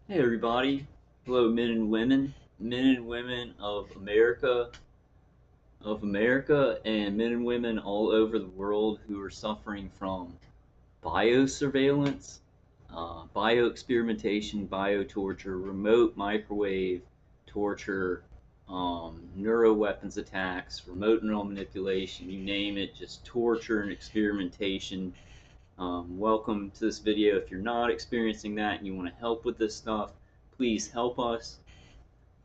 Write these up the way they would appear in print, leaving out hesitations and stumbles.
Hey everybody. Hello men and women of America and men and women all over the world who are suffering from biosurveillance, bioexperimentation, biotorture, remote microwave torture, neuroweapons attacks, remote neural manipulation, you name it, just torture and experimentation. Welcome to this video. If you're not experiencing that and you want to help with this stuff, please help us.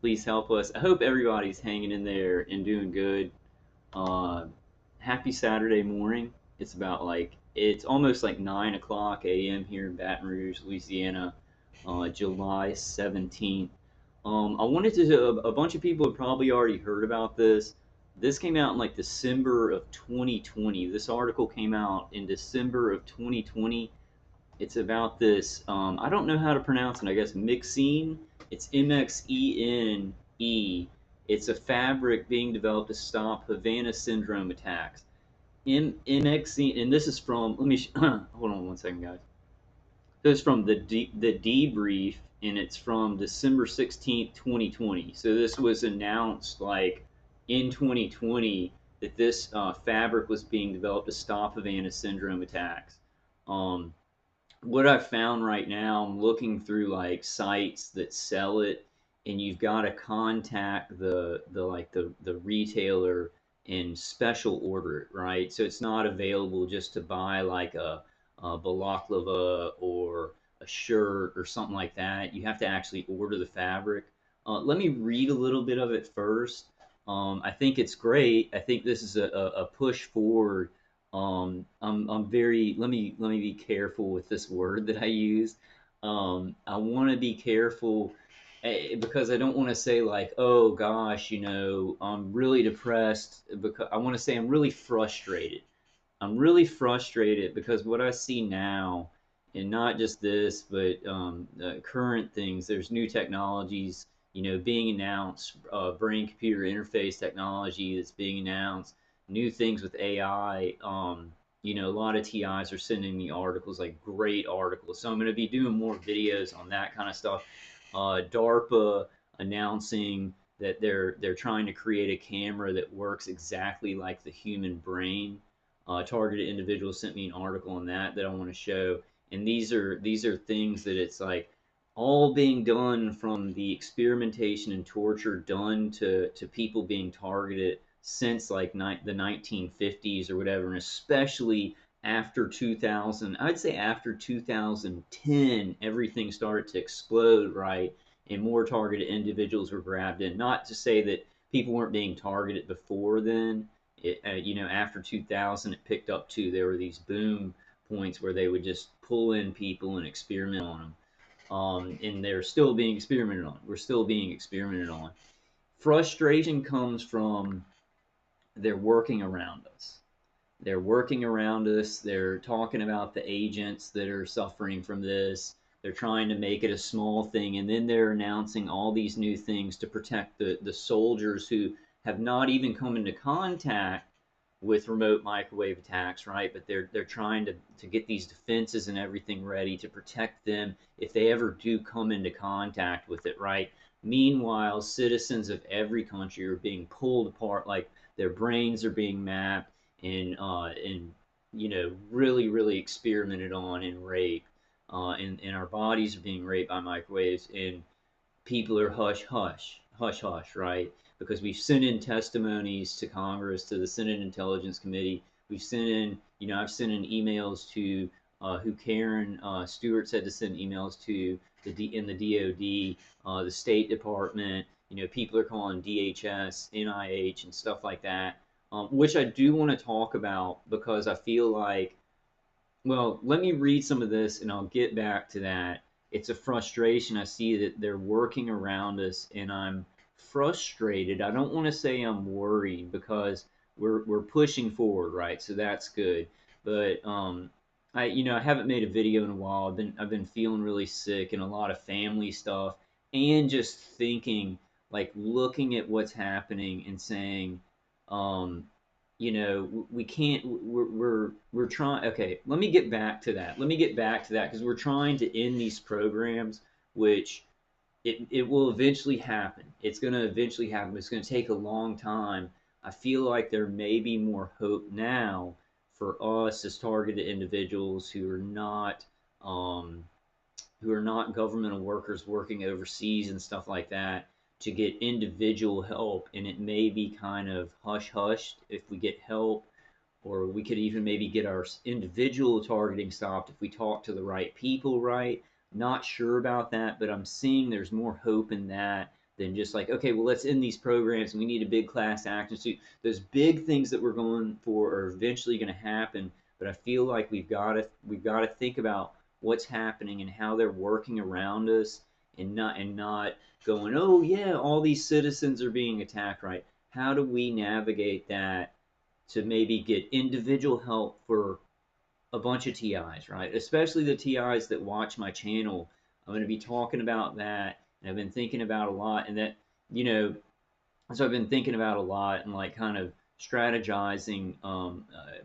Please help us. I hope everybody's hanging in there and doing good. Uh, Happy Saturday morning. It's almost like 9 o'clock a.m. here in Baton Rouge, Louisiana, July 17th. I wanted to, a bunch of people have probably already heard about this. This came out in like December of 2020. This article came out in December of 2020. It's about this. I don't know how to pronounce it. I guess MXene. It's MXene. It's a fabric being developed to stop Havana syndrome attacks. MXene, and this is from. Let me hold on one second, guys. So it's from the debrief, and it's from December 16th, 2020. So this was announced like in 2020 that this fabric was being developed to stop Havana syndrome attacks. Um, what I've found right now, I'm looking through like sites that sell it, and you've got to contact the retailer and special order it, right? So it's not available just to buy like a balaclava or a shirt or something like that. You have to actually order the fabric. Let me read a little bit of it first. I think it's great. I think this is a push forward. I'm very, let me be careful with this word that I use. I want to be careful because I don't want to say like, oh gosh, I'm really depressed, because I want to say I'm really frustrated. I'm really frustrated because what I see now, and not just this, but current things, there's new technologies, being announced, brain-computer interface technology that's being announced, new things with AI. A lot of TIs are sending me articles, like great articles. So I'm going to be doing more videos on that kind of stuff. DARPA announcing that they're trying to create a camera that works exactly like the human brain. Targeted individuals sent me an article on that I want to show, and these are things that it's like all being done from the experimentation and torture done to people being targeted since like the 1950s or whatever, and especially after 2000. I'd say after 2010 everything started to explode, right, and more targeted individuals were grabbed in. Not to say that people weren't being targeted before then. After 2000 it picked up too. There were these boom points where they would just pull in people and experiment on them, and they're still being experimented on. We're still being experimented on. Frustration comes from they're working around us. They're working around us. They're talking about the agents that are suffering from this. They're trying to make it a small thing, and then they're announcing all these new things to protect the soldiers who have not even come into contact with remote microwave attacks, right? But they're trying to get these defenses and everything ready to protect them if they ever do come into contact with it, right? Meanwhile, citizens of every country are being pulled apart, like their brains are being mapped and really really experimented on and raped, and our bodies are being raped by microwaves, and people are hush hush, right? Because we've sent in testimonies to Congress, to the Senate Intelligence Committee. We've sent in, I've sent in emails to who Karen Stewart said to send emails to in the DoD, the State Department. People are calling DHS, NIH, and stuff like that, which I do want to talk about because I feel like, well, let me read some of this and I'll get back to that. It's a frustration. I see that they're working around us and I'm frustrated. I don't want to say I'm worried because we're pushing forward, right? So that's good. But I haven't made a video in a while. I've been feeling really sick and a lot of family stuff, and just thinking, like, looking at what's happening and saying, um, we can't. We're trying. Okay, let me get back to that. Let me get back to that because we're trying to end these programs, which it will eventually happen. It's going to eventually happen. It's going to take a long time. I feel like there may be more hope now for us as targeted individuals um, who are not governmental workers working overseas and stuff like that to get individual help. And it may be kind of hush hushed if we get help, or we could even maybe get our individual targeting stopped if we talk to the right people, right? Not sure about that, but I'm seeing there's more hope in that than just like, okay, well, let's end these programs and we need a big class action suit. Those big things that we're going for are eventually going to happen, but I feel like we've got to think about what's happening and how they're working around us, and not going, oh yeah, all these citizens are being attacked, right? How do we navigate that to maybe get individual help for a bunch of TIs, right? Especially the TIs that watch my channel. I'm going to be talking about that, and I've been thinking about a lot, and that, you know, so I've been thinking about a lot and like kind of strategizing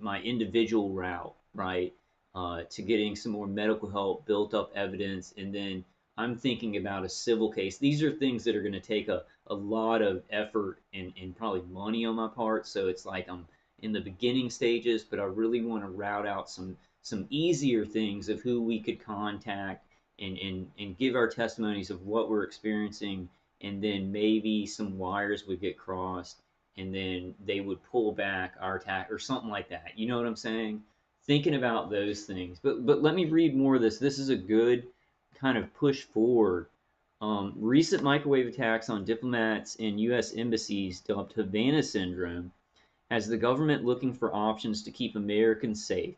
my individual route, right, to getting some more medical help, built up evidence, and then I'm thinking about a civil case. These are things that are going to take a lot of effort and probably money on my part. So it's like I'm in the beginning stages, but I really want to route out some easier things of who we could contact and give our testimonies of what we're experiencing, and then maybe some wires would get crossed, and then they would pull back our attack or something like that. You know what I'm saying? Thinking about those things. But let me read more of this. This is a good kind of push forward. Recent microwave attacks on diplomats and U.S. embassies dubbed Havana syndrome has the government looking for options to keep Americans safe.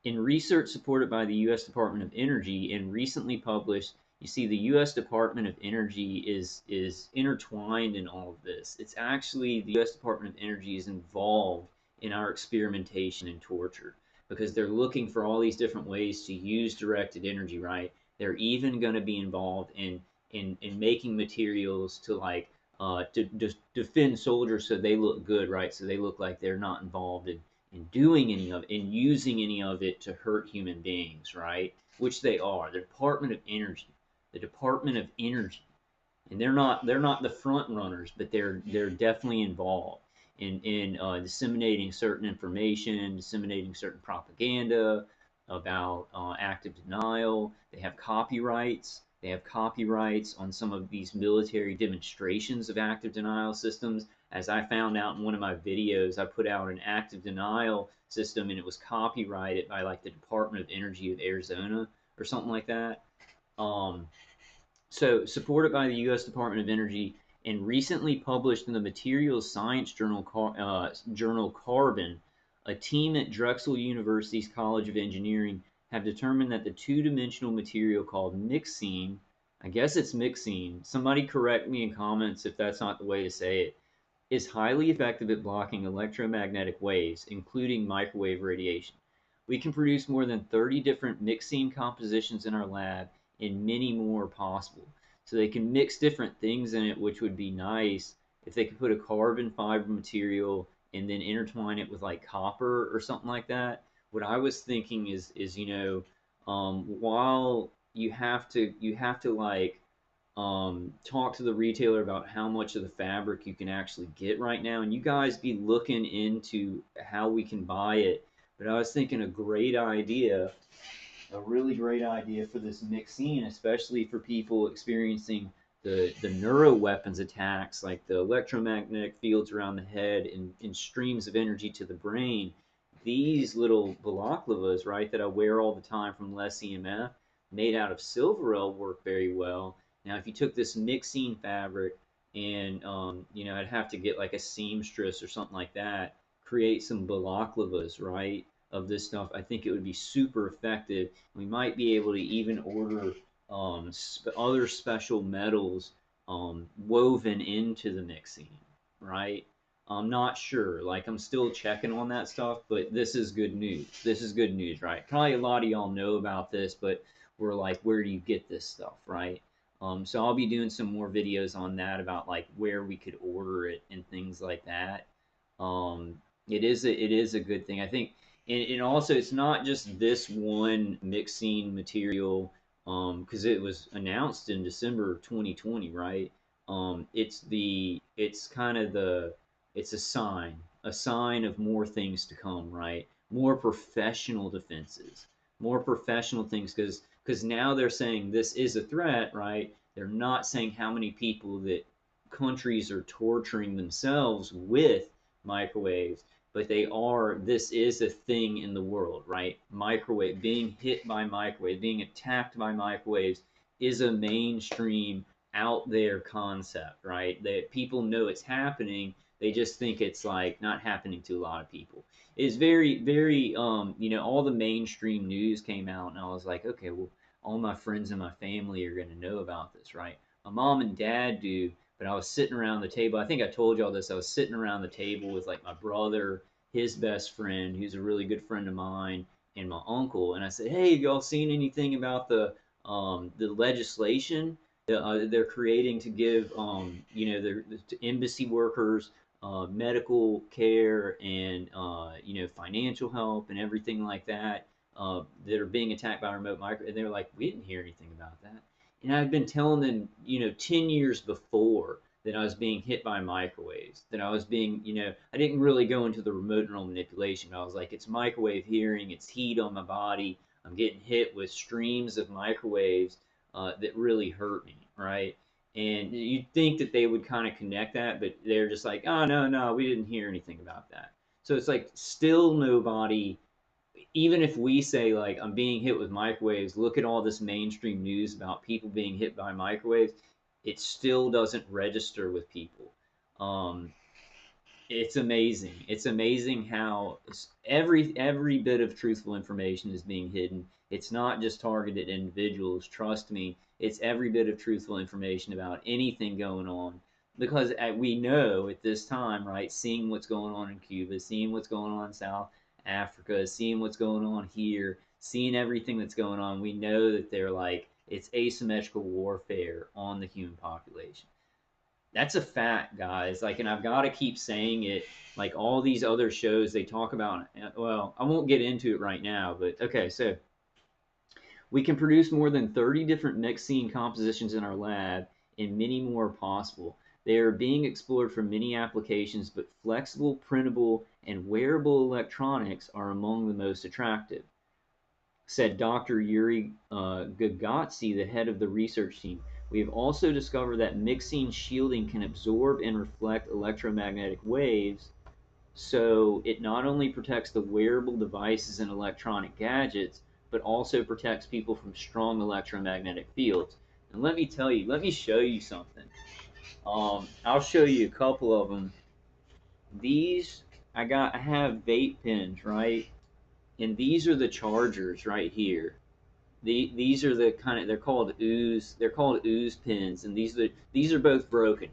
In research supported by the U.S. Department of Energy and recently published, you see the U.S. Department of Energy is intertwined in all of this. It's actually the U.S. Department of Energy is involved in our experimentation and torture because they're looking for all these different ways to use directed energy, right? They're even going to be involved in making materials to like to defend soldiers so they look good, right? So they look like they're not involved in doing any of it, in using any of it to hurt human beings, right? Which they are. The Department of Energy, the Department of Energy, and they're not the front runners, but they're definitely involved in disseminating certain information, disseminating certain propaganda about active denial. They have copyrights. They have copyrights on some of these military demonstrations of active denial systems. As I found out in one of my videos, I put out an active denial system and it was copyrighted by like the Department of Energy of Arizona or something like that. Um, so, supported by the U.S. Department of Energy and recently published in the Materials Science journal Carbon, a team at Drexel University's College of Engineering have determined that the two-dimensional material called MXene, I guess it's MXene, somebody correct me in comments if that's not the way to say it, is highly effective at blocking electromagnetic waves, including microwave radiation. We can produce more than 30 different MXene compositions in our lab and many more possible. So they can mix different things in it, which would be nice if they could put a carbon fiber material and then intertwine it with like copper or something like that. What I was thinking is while you have to like talk to the retailer about how much of the fabric you can actually get right now, and you guys be looking into how we can buy it. But I was thinking a really great idea for this MXene, especially for people experiencing the neuro weapons attacks, like the electromagnetic fields around the head and streams of energy to the brain. These little balaclavas, right, that I wear all the time from Less EMF, made out of silverel, work very well. Now, if you took this MXene fabric and I'd have to get like a seamstress or something like that, create some balaclavas, right, of this stuff. I think it would be super effective. We might be able to even order other special metals woven into the MXene, right? I'm not sure. Like, I'm still checking on that stuff, but this is good news. This is good news, right? Probably a lot of y'all know about this, but we're like, where do you get this stuff, right? So I'll be doing some more videos on that about like where we could order it and things like that. It is a good thing. I think, and also it's not just this one MXene material. because it was announced in December 2020, right? It's kind of it's a sign of more things to come, right? More professional defenses, more professional things, because now they're saying this is a threat, right? They're not saying how many people that countries are torturing themselves with microwaves, but they are, this is a thing in the world, right? Microwave, being hit by microwave, being attacked by microwaves is a mainstream out there concept, right? That people know it's happening. They just think it's like not happening to a lot of people. It's very, very, all the mainstream news came out, and I was like, okay, well, all my friends and my family are going to know about this, right? My mom and dad do, but I was sitting around the table. I think I told y'all this. I was sitting around the table with like my brother, his best friend, who's a really good friend of mine, and my uncle. And I said, "Hey, have y'all seen anything about the legislation that they're creating to give to embassy workers medical care and financial help and everything like that that are being attacked by remote micro?" And they were like, "We didn't hear anything about that." And I've been telling them, 10 years before that I was being hit by microwaves, that I was being, I didn't really go into the remote neural manipulation. I was like, it's microwave hearing, it's heat on my body. I'm getting hit with streams of microwaves that really hurt me, right? And you'd think that they would kind of connect that, but they're just like, oh, no, no, we didn't hear anything about that. So it's like still nobody, even if we say like I'm being hit with microwaves, look at all this mainstream news about people being hit by microwaves, it still doesn't register with people. Um, it's amazing. It's amazing how every bit of truthful information is being hidden. It's not just targeted individuals. Trust me, it's every bit of truthful information about anything going on. Because we know at this time, right, seeing what's going on in Cuba, seeing what's going on in South Africa, seeing what's going on here, seeing everything that's going on, we know that they're like, it's asymmetrical warfare on the human population. That's a fact, guys. Like, and I've got to keep saying it. Like all these other shows, they talk about. Well, I won't get into it right now, but okay. So we can produce more than 30 different MXene compositions in our lab, and many more are possible. They are being explored for many applications, but flexible, printable, and wearable electronics are among the most attractive, said Dr. Yuri Gagazi, the head of the research team. We have also discovered that MXene shielding can absorb and reflect electromagnetic waves, so it not only protects the wearable devices and electronic gadgets, but also protects people from strong electromagnetic fields. And let me tell you, let me show you something. I'll show you a couple of them. These, I have vape pens, right? And these are the chargers right here. These are the kind of, they're called ooze pins, and these are both broken.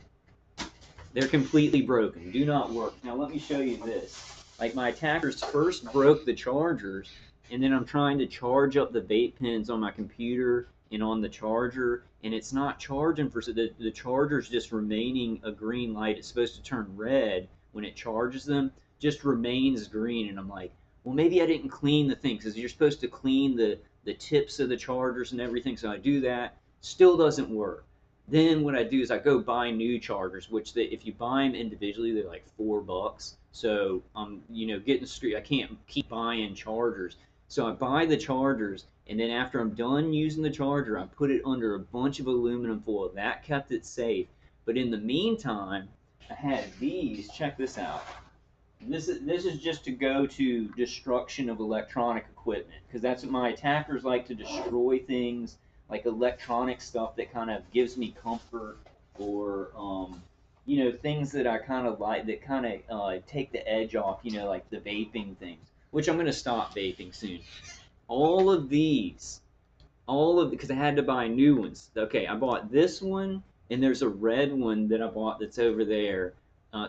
They're completely broken, do not work. Now let me show you this. Like my attackers first broke the chargers, and then I'm trying to charge up the vape pins on my computer and on the charger, and it's not charging for, so the charger's just remaining a green light. It's supposed to turn red when it charges them, just remains green, and I'm like, well, maybe I didn't clean the thing, because you're supposed to clean the tips of the chargers and everything, so I do that. Still doesn't work. Then what I do is I go buy new chargers, which if you buy them individually, they're like $4. So I'm, getting screwed. I can't keep buying chargers. So I buy the chargers, and then after I'm done using the charger, I put it under a bunch of aluminum foil. That kept it safe. But in the meantime, I had these. Check this out. This is just to go to destruction of electronic equipment, because that's what my attackers like, to destroy things like electronic stuff that kind of gives me comfort, or things that I kind of like, that kind of take the edge off, like the vaping things, which I'm going to stop vaping soon. All of these, because I had to buy new ones. Okay, I bought this one, and there's a red one that I bought that's over there.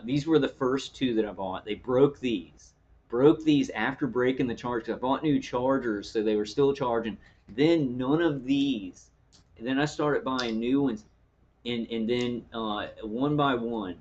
These were the first two that I bought. They broke these after breaking the charger. I bought new chargers, so they were still charging. Then none of these. And then I started buying new ones, and then one by one,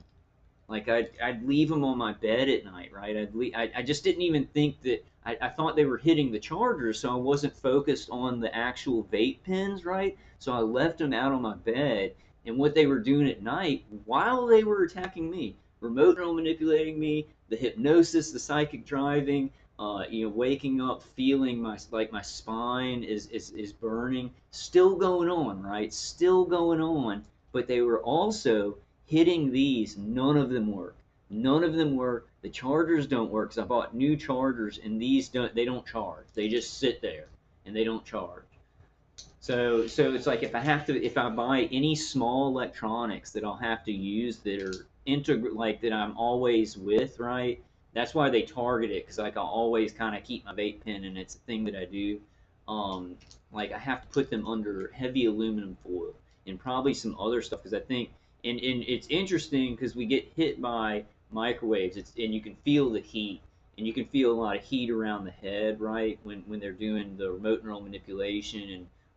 like I'd leave them on my bed at night, right? I just didn't even think that I thought they were hitting the chargers, so I wasn't focused on the actual vape pens, right? So I left them out on my bed, and what they were doing at night while they were attacking me, remote control manipulating me, the hypnosis, the psychic driving, waking up feeling my spine is burning, still going on, right? Still going on, but they were also hitting these. None of them work. None of them work. The chargers don't work because I bought new chargers, and these don't. They don't charge. They just sit there and they don't charge. So it's like if I buy any small electronics that I'll have to use that are integral, like that I'm always with, right? That's why they target it, because like I'll always kind of keep my vape pen, and it's a thing that I do. Um, like I have to put them under heavy aluminum foil and probably some other stuff, because I think, and it's interesting because we get hit by microwaves. And you can feel the heat, and you can feel a lot of heat around the head, right? When they're doing the remote neural manipulation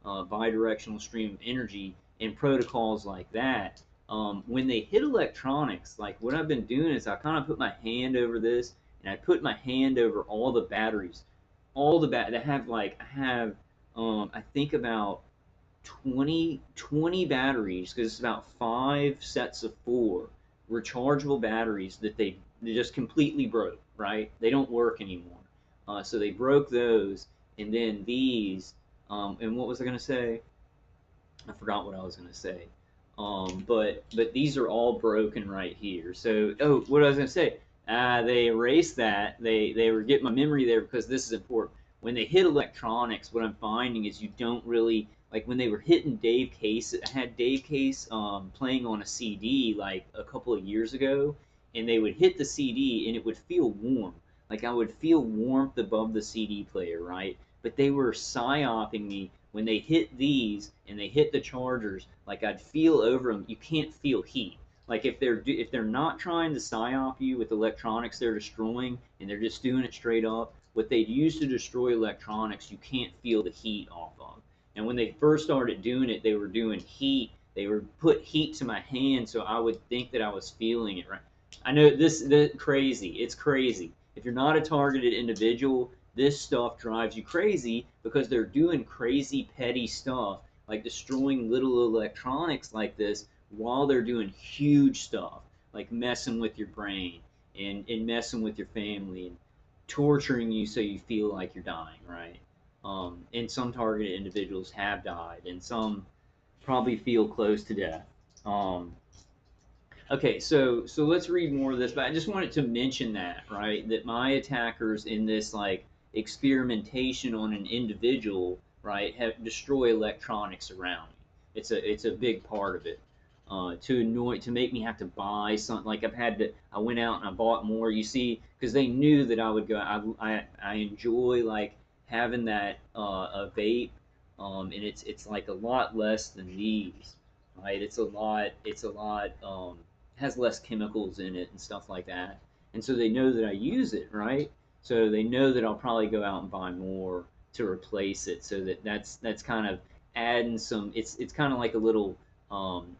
and bidirectional stream of energy and protocols like that. When they hit electronics, like what I've been doing is I kind of put my hand over this, and I put my hand over all the batteries, all the that have like I have I think about 20 batteries, because it's about 5 sets of 4 rechargeable batteries that they just completely broke, right? They don't work anymore. So they broke those, and then these, and what was I going to say? I forgot what I was going to say. But these are all broken right here. So, oh, what I was going to say, they erased that. They were getting my memory there, because this is important. When they hit electronics, what I'm finding is you don't really, like when they were hitting Dave Case. I had Dave Case playing on a CD like a couple of years ago, and they would hit the CD and it would feel warm. Like I would feel warmth above the CD player, right? But they were psyoping me when they hit these and they hit the chargers. Like I'd feel over them. You can't feel heat. Like if they're not trying to psyop you with electronics they're destroying, and they're just doing it straight up, what they'd use to destroy electronics, you can't feel the heat off of. And when they first started doing it, they were doing heat. They were put heat to my hand, so I would think that I was feeling it. Right? I know this crazy. It's crazy. If you're not a targeted individual, this stuff drives you crazy, because they're doing crazy petty stuff like destroying little electronics like this while they're doing huge stuff like messing with your brain and messing with your family and torturing you so you feel like you're dying, right? And some targeted individuals have died, and some probably feel close to death. Um, Okay, so let's read more of this, but I just wanted to mention that, right? That my attackers in this like experimentation on an individual, right, have destroy electronics around me. It's a big part of it. To make me have to buy something, like I went out and I bought more. You see, because they knew that I would go. I enjoy like having that a vape, and it's like a lot less than these, right? It's a lot has less chemicals in it and stuff like that. And so they know that I use it, right? So they know that I'll probably go out and buy more to replace it. So that's kind of adding some. It's kind of like a little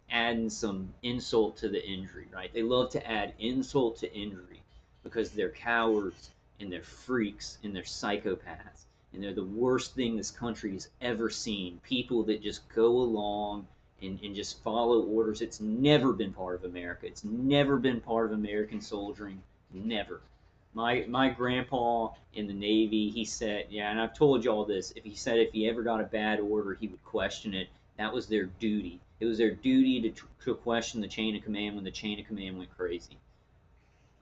adding some insult to the injury, right? They love to add insult to injury because they're cowards and they're freaks and they're psychopaths, and they're the worst thing this country has ever seen. People that just go along and just follow orders. It's never been part of America. It's never been part of American soldiering. Never. My grandpa in the Navy, he said, yeah, and I've told you all this. If he ever got a bad order, he would question it. That was their duty. It was their duty to question the chain of command when the chain of command went crazy.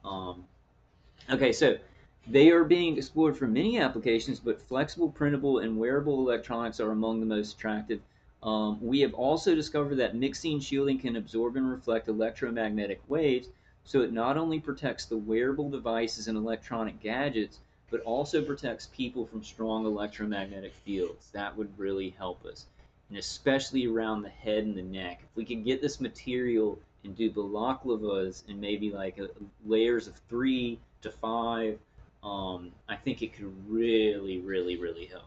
Um, Okay, so they are being explored for many applications, but flexible, printable, and wearable electronics are among the most attractive. We have also discovered that MXene shielding can absorb and reflect electromagnetic waves, so it not only protects the wearable devices and electronic gadgets, but also protects people from strong electromagnetic fields. That would really help us, and especially around the head and the neck. If we could get this material and do balaclavas and maybe like layers of 3 to 5, I think it could really, really, really help.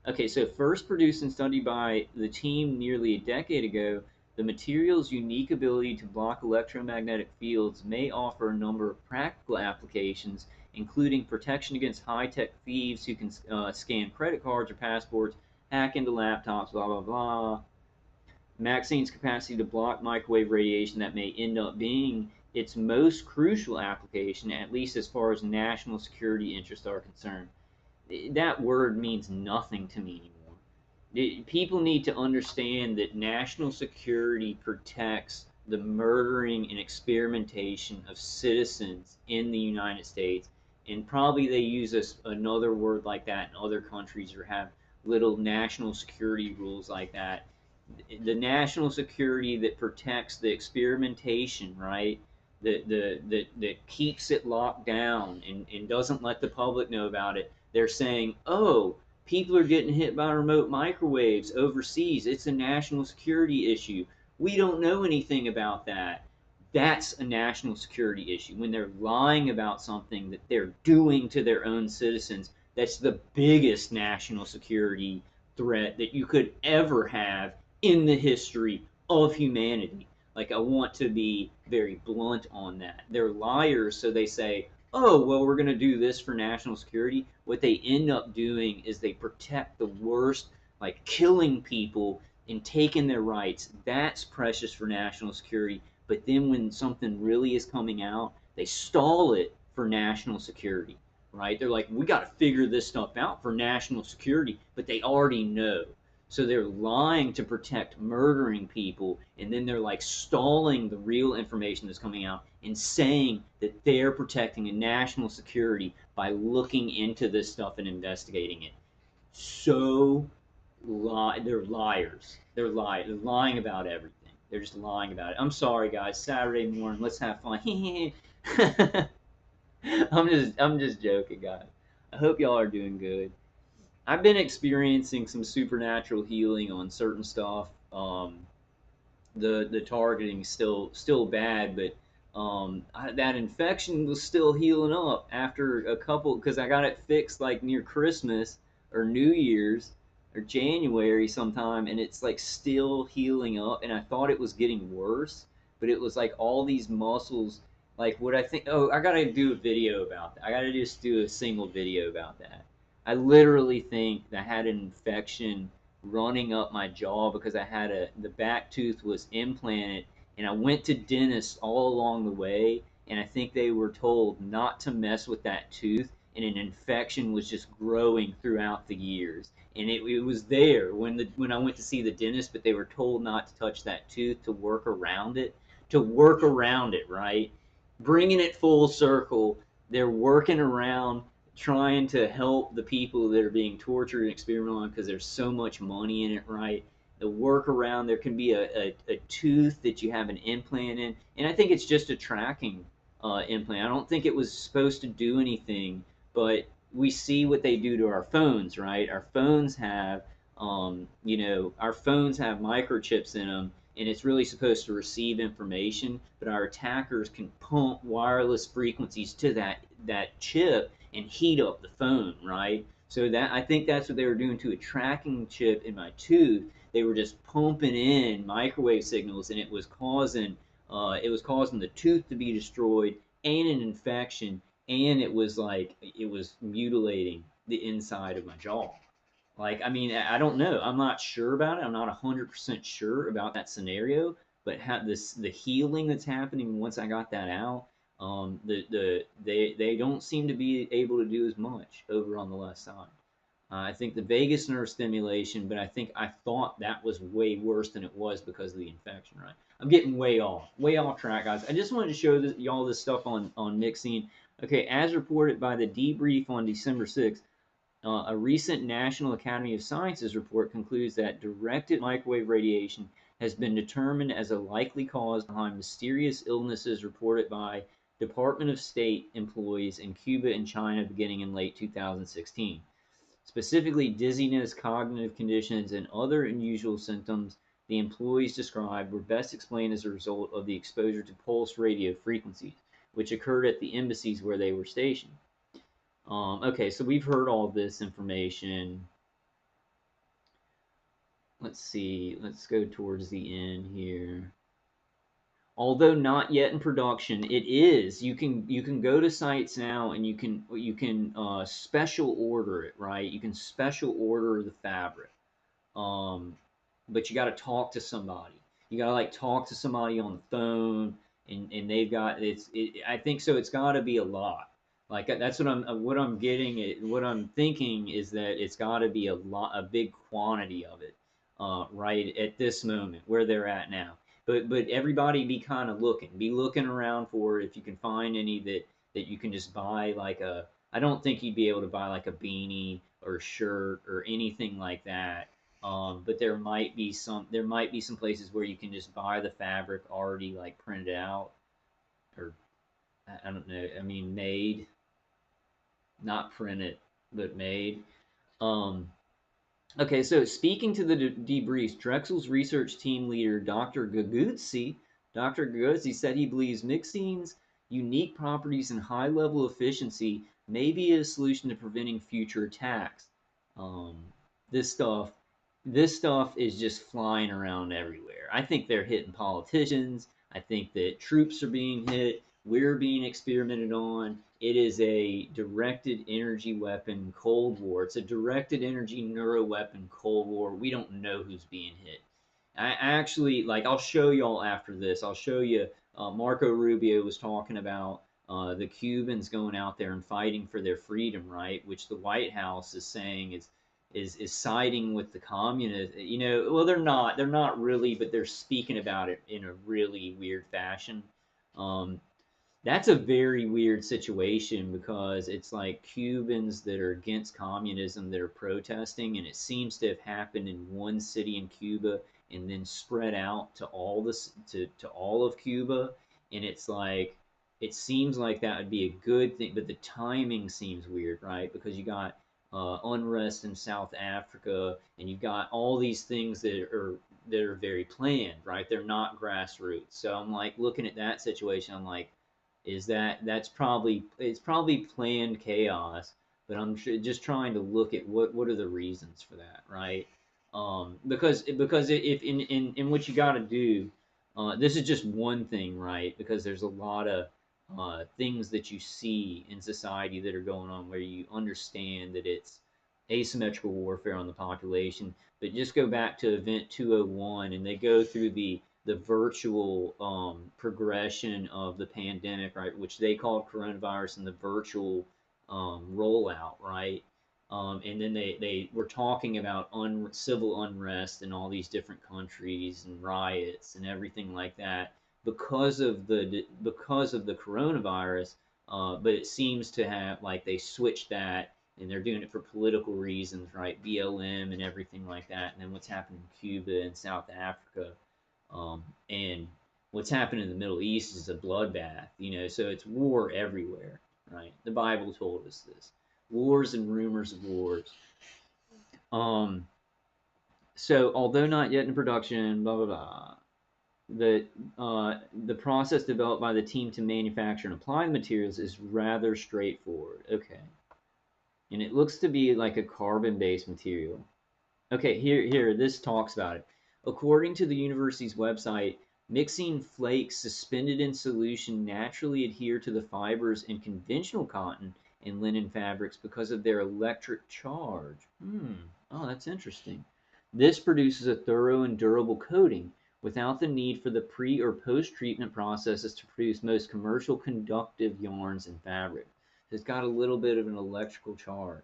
Okay, so first produced and studied by the team nearly a decade ago, the material's unique ability to block electromagnetic fields may offer a number of practical applications including protection against high-tech thieves who can scan credit cards or passports, hack into laptops, blah, blah, blah. MXene's capacity to block microwave radiation that may end up being its most crucial application, at least as far as national security interests are concerned. That word means nothing to me anymore. People need to understand that national security protects the murdering and experimentation of citizens in the United States. And probably they use another word like that in other countries or have little national security rules like that. The national security that protects the experimentation, right? That keeps it locked down and doesn't let the public know about it. They're saying, oh, people are getting hit by remote microwaves overseas. It's a national security issue. We don't know anything about that. That's a national security issue. When they're lying about something that they're doing to their own citizens, that's the biggest national security threat that you could ever have in the history of humanity. Like, I want to be very blunt on that. They're liars, so they say, oh, well, we're going to do this for national security. What they end up doing is they protect the worst, like killing people and taking their rights. That's precious for national security. But then when something really is coming out, they stall it for national security, right? They're like, we got to figure this stuff out for national security, but they already know. So they're lying to protect murdering people, and then they're like stalling the real information that's coming out and saying that they're protecting a national security by looking into this stuff and investigating it. So they're liars. They're lying about everything. They're just lying about it. I'm sorry, guys. Saturday morning. Let's have fun. I'm just joking, guys. I hope y'all are doing good. I've been experiencing some supernatural healing on certain stuff. The targeting is still bad, but that infection was still healing up after a couple, because I got it fixed like near Christmas or New Year's or January sometime, and it's like still healing up. And I thought it was getting worse, but it was like all these muscles. Like what I think. Oh, I gotta do a video about that. I gotta just do a single video about that. I literally think that I had an infection running up my jaw because I had the back tooth was implanted, and I went to dentists all along the way, and I think they were told not to mess with that tooth, and an infection was just growing throughout the years. And it was there when I went to see the dentist, but they were told not to touch that tooth to work around it, right? Bringing it full circle, they're working around trying to help the people that are being tortured and experimented on because there's so much money in it, right? The workaround, there can be a tooth that you have an implant in, and I think it's just a tracking implant. I don't think it was supposed to do anything, but we see what they do to our phones, right? Our phones have, our phones have microchips in them, and it's really supposed to receive information, but our attackers can pump wireless frequencies to that chip and heat up the phone, right? So that I think that's what they were doing to a tracking chip in my tooth. They were just pumping in microwave signals, and it was causing the tooth to be destroyed and an infection, and it was mutilating the inside of my jaw. Like, I mean, I don't know. I'm not sure about it. I'm not 100% sure about that scenario, but the healing that's happening once I got that out, they don't seem to be able to do as much over on the left side. I think the vagus nerve stimulation, but I thought that was way worse than it was because of the infection, right? I'm getting way off track, guys. I just wanted to show y'all this stuff on MXene. Okay, as reported by the debrief on December 6th, a recent National Academy of Sciences report concludes that directed microwave radiation has been determined as a likely cause behind mysterious illnesses reported by Department of State employees in Cuba and China beginning in late 2016. Specifically, dizziness, cognitive conditions, and other unusual symptoms the employees described were best explained as a result of the exposure to pulse radio frequencies, which occurred at the embassies where they were stationed. Okay, so we've heard all this information. Let's see. Let's go towards the end here. although not yet in production, it is. You can go to sites now and you can special order it, right? You can special order the fabric, um, but you got to talk to somebody. You got to like talk to somebody on the phone, and they've got I think so. It's got to be a lot. Like that's what I'm getting. What I'm thinking is that it's got to be a big quantity of it, right at this moment where they're at now. But everybody be looking around for if you can find any that you can just buy like a. I don't think you'd be able to buy like a beanie or a shirt or anything like that, but there might be some places where you can just buy the fabric already like printed out, or I don't know. I mean, made, not printed, but made. Um, okay, so speaking to the debriefs, Drexel's research team leader, Dr. Gaguzzi said he believes MXene's unique properties and high level efficiency may be a solution to preventing future attacks. Um, this stuff, this stuff is just flying around everywhere. I think they're hitting politicians. I think that troops are being hit. We're being experimented on. It is a directed energy weapon Cold War. It's a directed energy neuro weapon Cold War. We don't know who's being hit. I actually like. I'll show y'all after this. I'll show you. Marco Rubio was talking about the Cubans going out there and fighting for their freedom, right? Which the White House is saying is siding with the communists. Well, they're not. They're not really, but they're speaking about it in a really weird fashion. Um, that's a very weird situation because it's like Cubans that are against communism that are protesting, and it seems to have happened in one city in Cuba and then spread out to all of Cuba. And it's like it seems like that would be a good thing, but the timing seems weird, right? Because you got unrest in South Africa, and you've got all these things that are very planned, right? They're not grassroots. So I'm like looking at that situation. I'm like, is it's probably planned chaos, but I'm just trying to look at what are the reasons for that, right? Because if in what you got to do, this is just one thing, right? Because there's a lot of things that you see in society that are going on where you understand that it's asymmetrical warfare on the population. But just go back to Event 201, and they go through the virtual progression of the pandemic, right, which they called coronavirus, and the virtual rollout, right? And then they were talking about civil unrest in all these different countries and riots and everything like that because of the coronavirus. But it seems to have like they switched that and they're doing it for political reasons, right? BLM and everything like that. And then what's happened in Cuba and South Africa, and what's happened in the Middle East is a bloodbath, so it's war everywhere, right? The Bible told us this. Wars and rumors of wars. Um, so, although not yet in production, blah, blah, blah, the process developed by the team to manufacture and apply the materials is rather straightforward. Okay. And it looks to be like a carbon-based material. Okay, here, this talks about it. According to the university's website, mixing flakes suspended in solution naturally adhere to the fibers in conventional cotton and linen fabrics because of their electric charge. Oh, that's interesting. This produces a thorough and durable coating without the need for the pre or post treatment processes to produce most commercial conductive yarns and fabric. It's got a little bit of an electrical charge.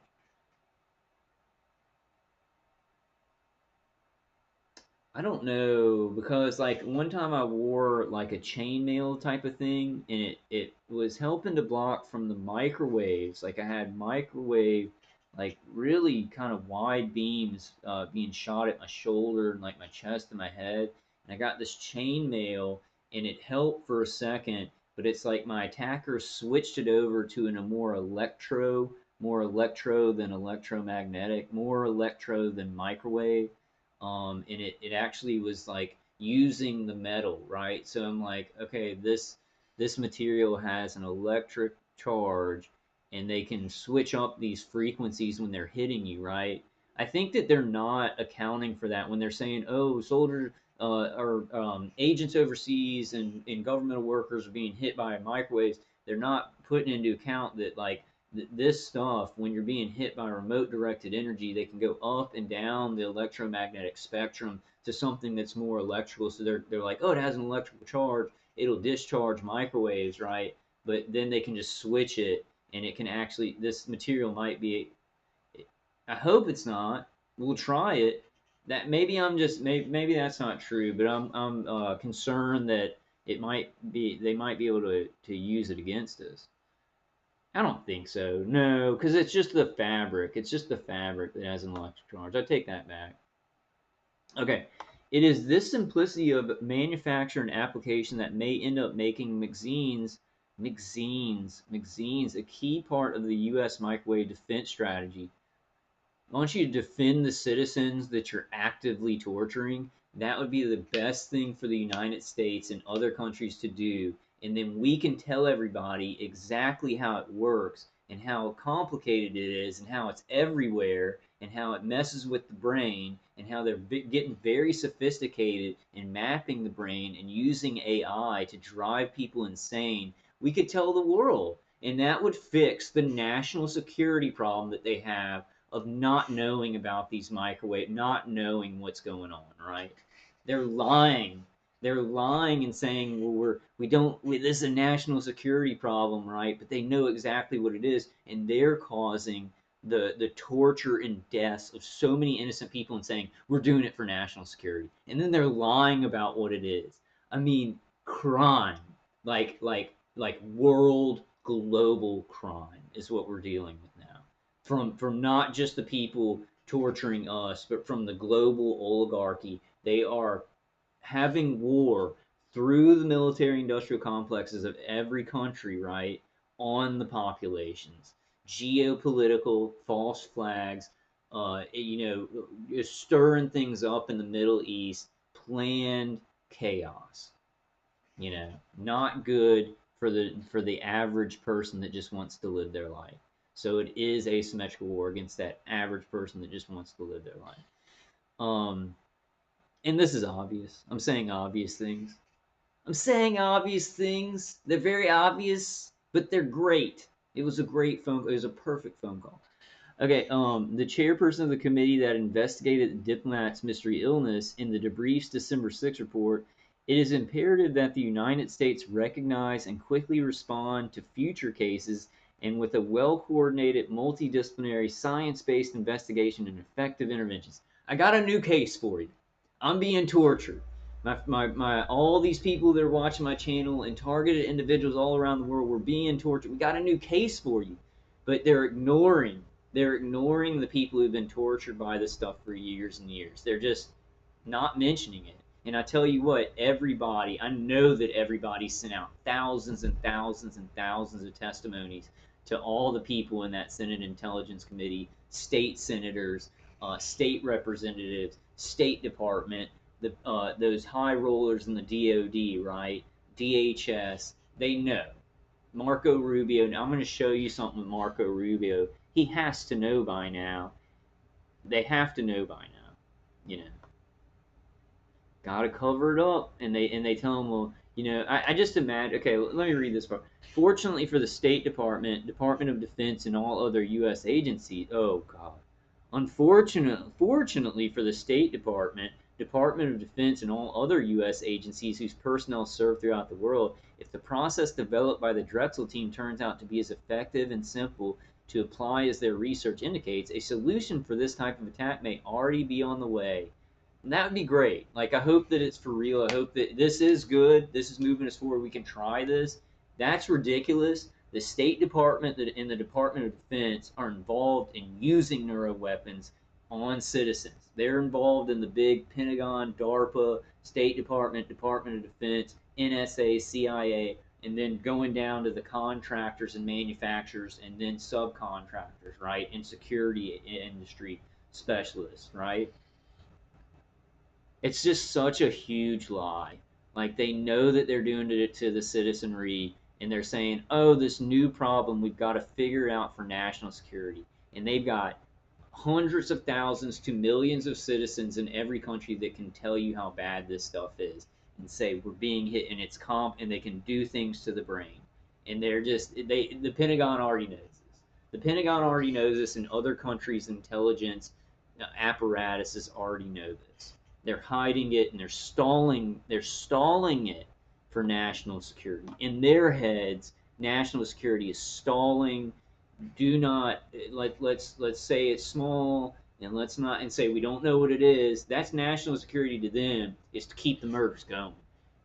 I don't know because like one time I wore like a chainmail type of thing, and it was helping to block from the microwaves. Like I had microwave, like really kind of wide beams being shot at my shoulder and like my chest and my head, and I got this chainmail, and it helped for a second, but it's like my attacker switched it over to a more electro than electromagnetic, more electro than microwave, and it actually was like using the metal, right? So I'm like, okay, this material has an electric charge, and they can switch up these frequencies when they're hitting you, right? I think that they're not accounting for that when they're saying, oh, soldiers, or agents overseas and governmental workers are being hit by microwaves, they're not putting into account that like this stuff, when you're being hit by remote directed energy, they can go up and down the electromagnetic spectrum to something that's more electrical. So they're like, oh, it has an electrical charge, it'll discharge microwaves, right? But then they can just switch it, and it can actually, this material might be, I hope it's not. We'll try it. That maybe I'm just maybe that's not true, but I'm concerned that it might be, they might be able to use it against us. I don't think so. No, because it's just the fabric. It's just the fabric that has an electric charge. I take that back. Okay. It is this simplicity of manufacture and application that may end up making MXenes a key part of the U.S. microwave defense strategy. I want you to defend the citizens that you're actively torturing. That would be the best thing for the United States and other countries to do. And then we can tell everybody exactly how it works and how complicated it is and how it's everywhere and how it messes with the brain and how they're getting very sophisticated in mapping the brain and using AI to drive people insane. We could tell the world. And that would fix the national security problem that they have of not knowing about these microwave, not knowing what's going on, right? They're lying. They're lying and saying, well, we don't, this is a national security problem, right? But they know exactly what it is, and they're causing the torture and deaths of so many innocent people and saying we're doing it for national security, and then they're lying about what it is. I mean, crime, like world global crime is what we're dealing with now, from not just the people torturing us, but from the global oligarchy. They are having war through the military industrial complexes of every country, right, on the populations. Geopolitical false flags, stirring things up in the Middle East, planned chaos. Not good for the average person that just wants to live their life. So it is asymmetrical war against that average person that just wants to live their life. And this is obvious. I'm saying obvious things. I'm saying obvious things. They're very obvious, but they're great. It was a great phone call. It was a perfect phone call. Okay, the chairperson of the committee that investigated the diplomat's mystery illness in the debrief's December 6 report, it is imperative that the United States recognize and quickly respond to future cases and with a well-coordinated, multidisciplinary, science-based investigation and effective interventions. I got a new case for you. I'm being tortured. All these people that are watching my channel and targeted individuals all around the world were being tortured. We got a new case for you, but they're ignoring the people who've been tortured by this stuff for years and years. They're just not mentioning it. And I tell you what, I know that everybody sent out thousands and thousands and thousands of testimonies to all the people in that Senate Intelligence Committee, state senators, state representatives, State Department, those high rollers in the DOD, right? DHS, they know. Marco Rubio. Now I'm going to show you something with Marco Rubio. He has to know by now. They have to know by now. You know, gotta cover it up, and they tell him, well, I just imagine. Okay, let me read this part. Fortunately for the State Department, Department of Defense, and all other U.S. agencies. Oh God. Fortunately for the State Department, Department of Defense, and all other U.S. agencies whose personnel serve throughout the world, if the process developed by the Drexel team turns out to be as effective and simple to apply as their research indicates, a solution for this type of attack may already be on the way. And that would be great. Like, I hope that it's for real. I hope that this is good. This is moving us forward. We can try this. That's ridiculous. The State Department and the Department of Defense are involved in using neuroweapons on citizens. They're involved in the big Pentagon, DARPA, State Department, Department of Defense, NSA, CIA, and then going down to the contractors and manufacturers and then subcontractors, right? And security industry specialists, right? It's just such a huge lie. Like, they know that they're doing it to the citizenry, and they're saying, "Oh, this new problem, we've got to figure it out for national security." And they've got hundreds of thousands to millions of citizens in every country that can tell you how bad this stuff is and say we're being hit and it's and they can do things to the brain. And they're just the Pentagon already knows this. The Pentagon already knows this, and other countries' intelligence apparatuses already know this. They're hiding it and they're stalling it for national security. In their heads, national security is stalling. Do not let's say it's small, and let's not and say we don't know what it is. That's national security to them, is to keep the murders going.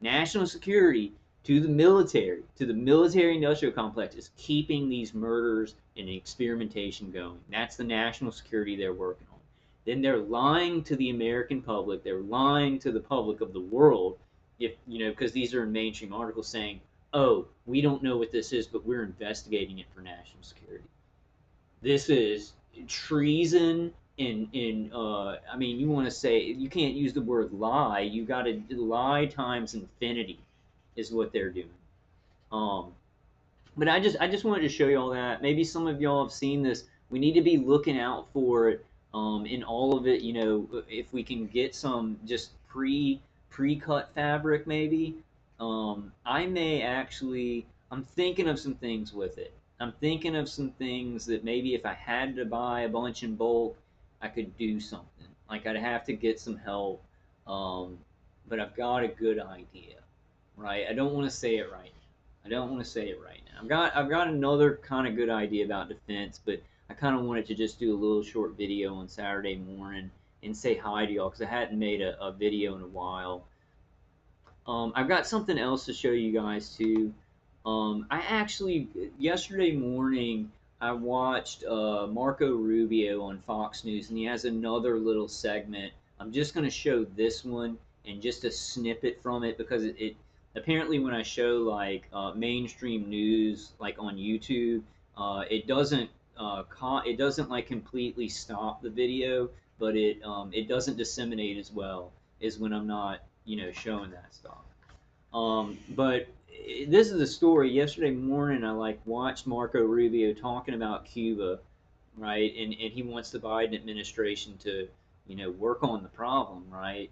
National security to the military industrial complex, is keeping these murders and experimentation going. That's the national security they're working on. Then they're lying to the American public, they're lying to the public of the world, if because these are in mainstream articles saying, oh, we don't know what this is, but we're investigating it for national security. This is treason. I mean, you want to say, you can't use the word lie. You got to lie times infinity, is what they're doing. Um, but I just wanted to show you all that. Maybe some of y'all have seen this. We need to be looking out for it in all of it. If we can get some just pre-cut fabric, maybe. I may actually. I'm thinking of some things with it. I'm thinking of some things that maybe if I had to buy a bunch in bulk, I could do something. Like I'd have to get some help, um, but I've got a good idea, right? I don't want to say it right. I don't want to say it right now. I've got another kind of good idea about defense, but I kind of wanted to just do a little short video on Saturday morning and say hi to y'all because I hadn't made a video in a while. I've got something else to show you guys too. I actually yesterday morning I watched Marco Rubio on Fox News, and he has another little segment. I'm just going to show this one and just a snippet from it because it apparently when I show like mainstream news like on YouTube, it doesn't like completely stop the video, but it doesn't disseminate as well as when I'm not showing that stuff. But this is a story. Yesterday morning, I like watched Marco Rubio talking about Cuba, right? And he wants the Biden administration to, work on the problem, right?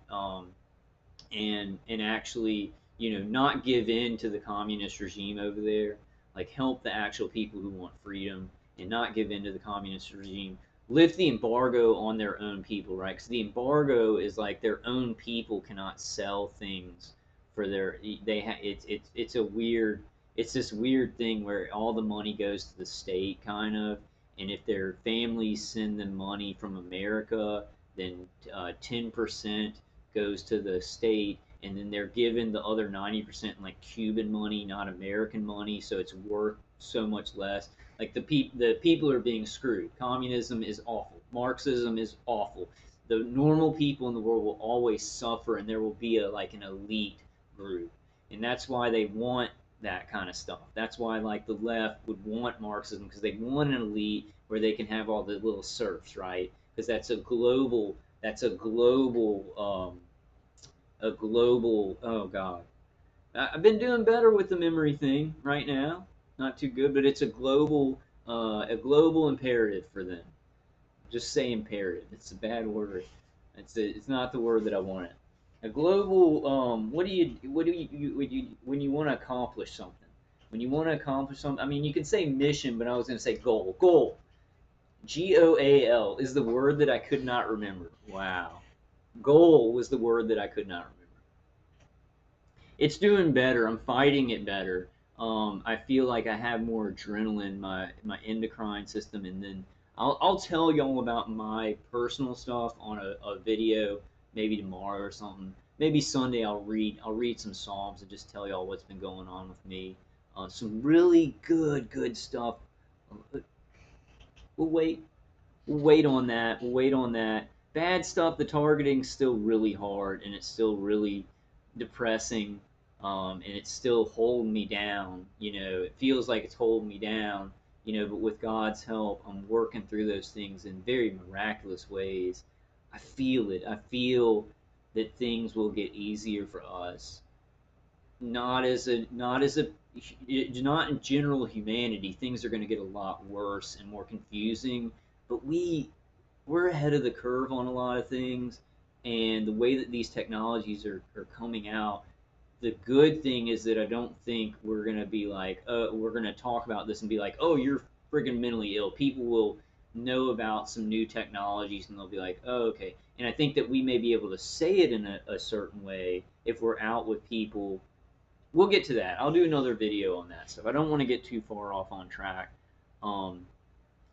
And actually, not give in to the communist regime over there, like help the actual people who want freedom and not give in to the communist regime. Lift the embargo on their own people, right? Because the embargo is like their own people cannot sell things for their it's a weird it's this weird thing where all the money goes to the state kind of, and if their families send them money from America, then 10% goes to the state, and then they're given the other 90% in like Cuban money, not American money, so it's worth so much less. Like the people are being screwed. Communism is awful. Marxism is awful. The normal people in the world will always suffer, and there will be like an elite group, and that's why they want that kind of stuff. That's why like the left would want Marxism, because they want an elite where they can have all the little serfs, right? Because that's a global oh god, I've been doing better with the memory thing right now. Not too good, but it's a global imperative for them. Just say imperative. It's a bad word. It's not the word that I wanted. A global. What do you when you want to accomplish something? When you want to accomplish something, I mean, you can say mission, but I was going to say goal. Goal. GOAL is the word that I could not remember. Wow. Goal was the word that I could not remember. It's doing better. I'm fighting it better. I feel like I have more adrenaline, my endocrine system, and then I'll tell y'all about my personal stuff on a video maybe tomorrow or something. Maybe Sunday I'll read some psalms and just tell y'all what's been going on with me. Some really good stuff. We'll wait. We'll wait on that. We'll wait on that. Bad stuff. The targeting's still really hard, and it's still really depressing, and it's still holding me down. It feels like it's holding me down. But with God's help, I'm working through those things in very miraculous ways. I feel it. I feel that things will get easier for us. Not in general humanity. Things are going to get a lot worse and more confusing. But we're ahead of the curve on a lot of things, and the way that these technologies are coming out, the good thing is that I don't think we're gonna be like, we're gonna talk about this and be like, oh, you're friggin' mentally ill. People will know about some new technologies and they'll be like, oh, okay. And I think that we may be able to say it in a certain way if we're out with people. We'll get to that. I'll do another video on that stuff. I don't want to get too far off on track. Um,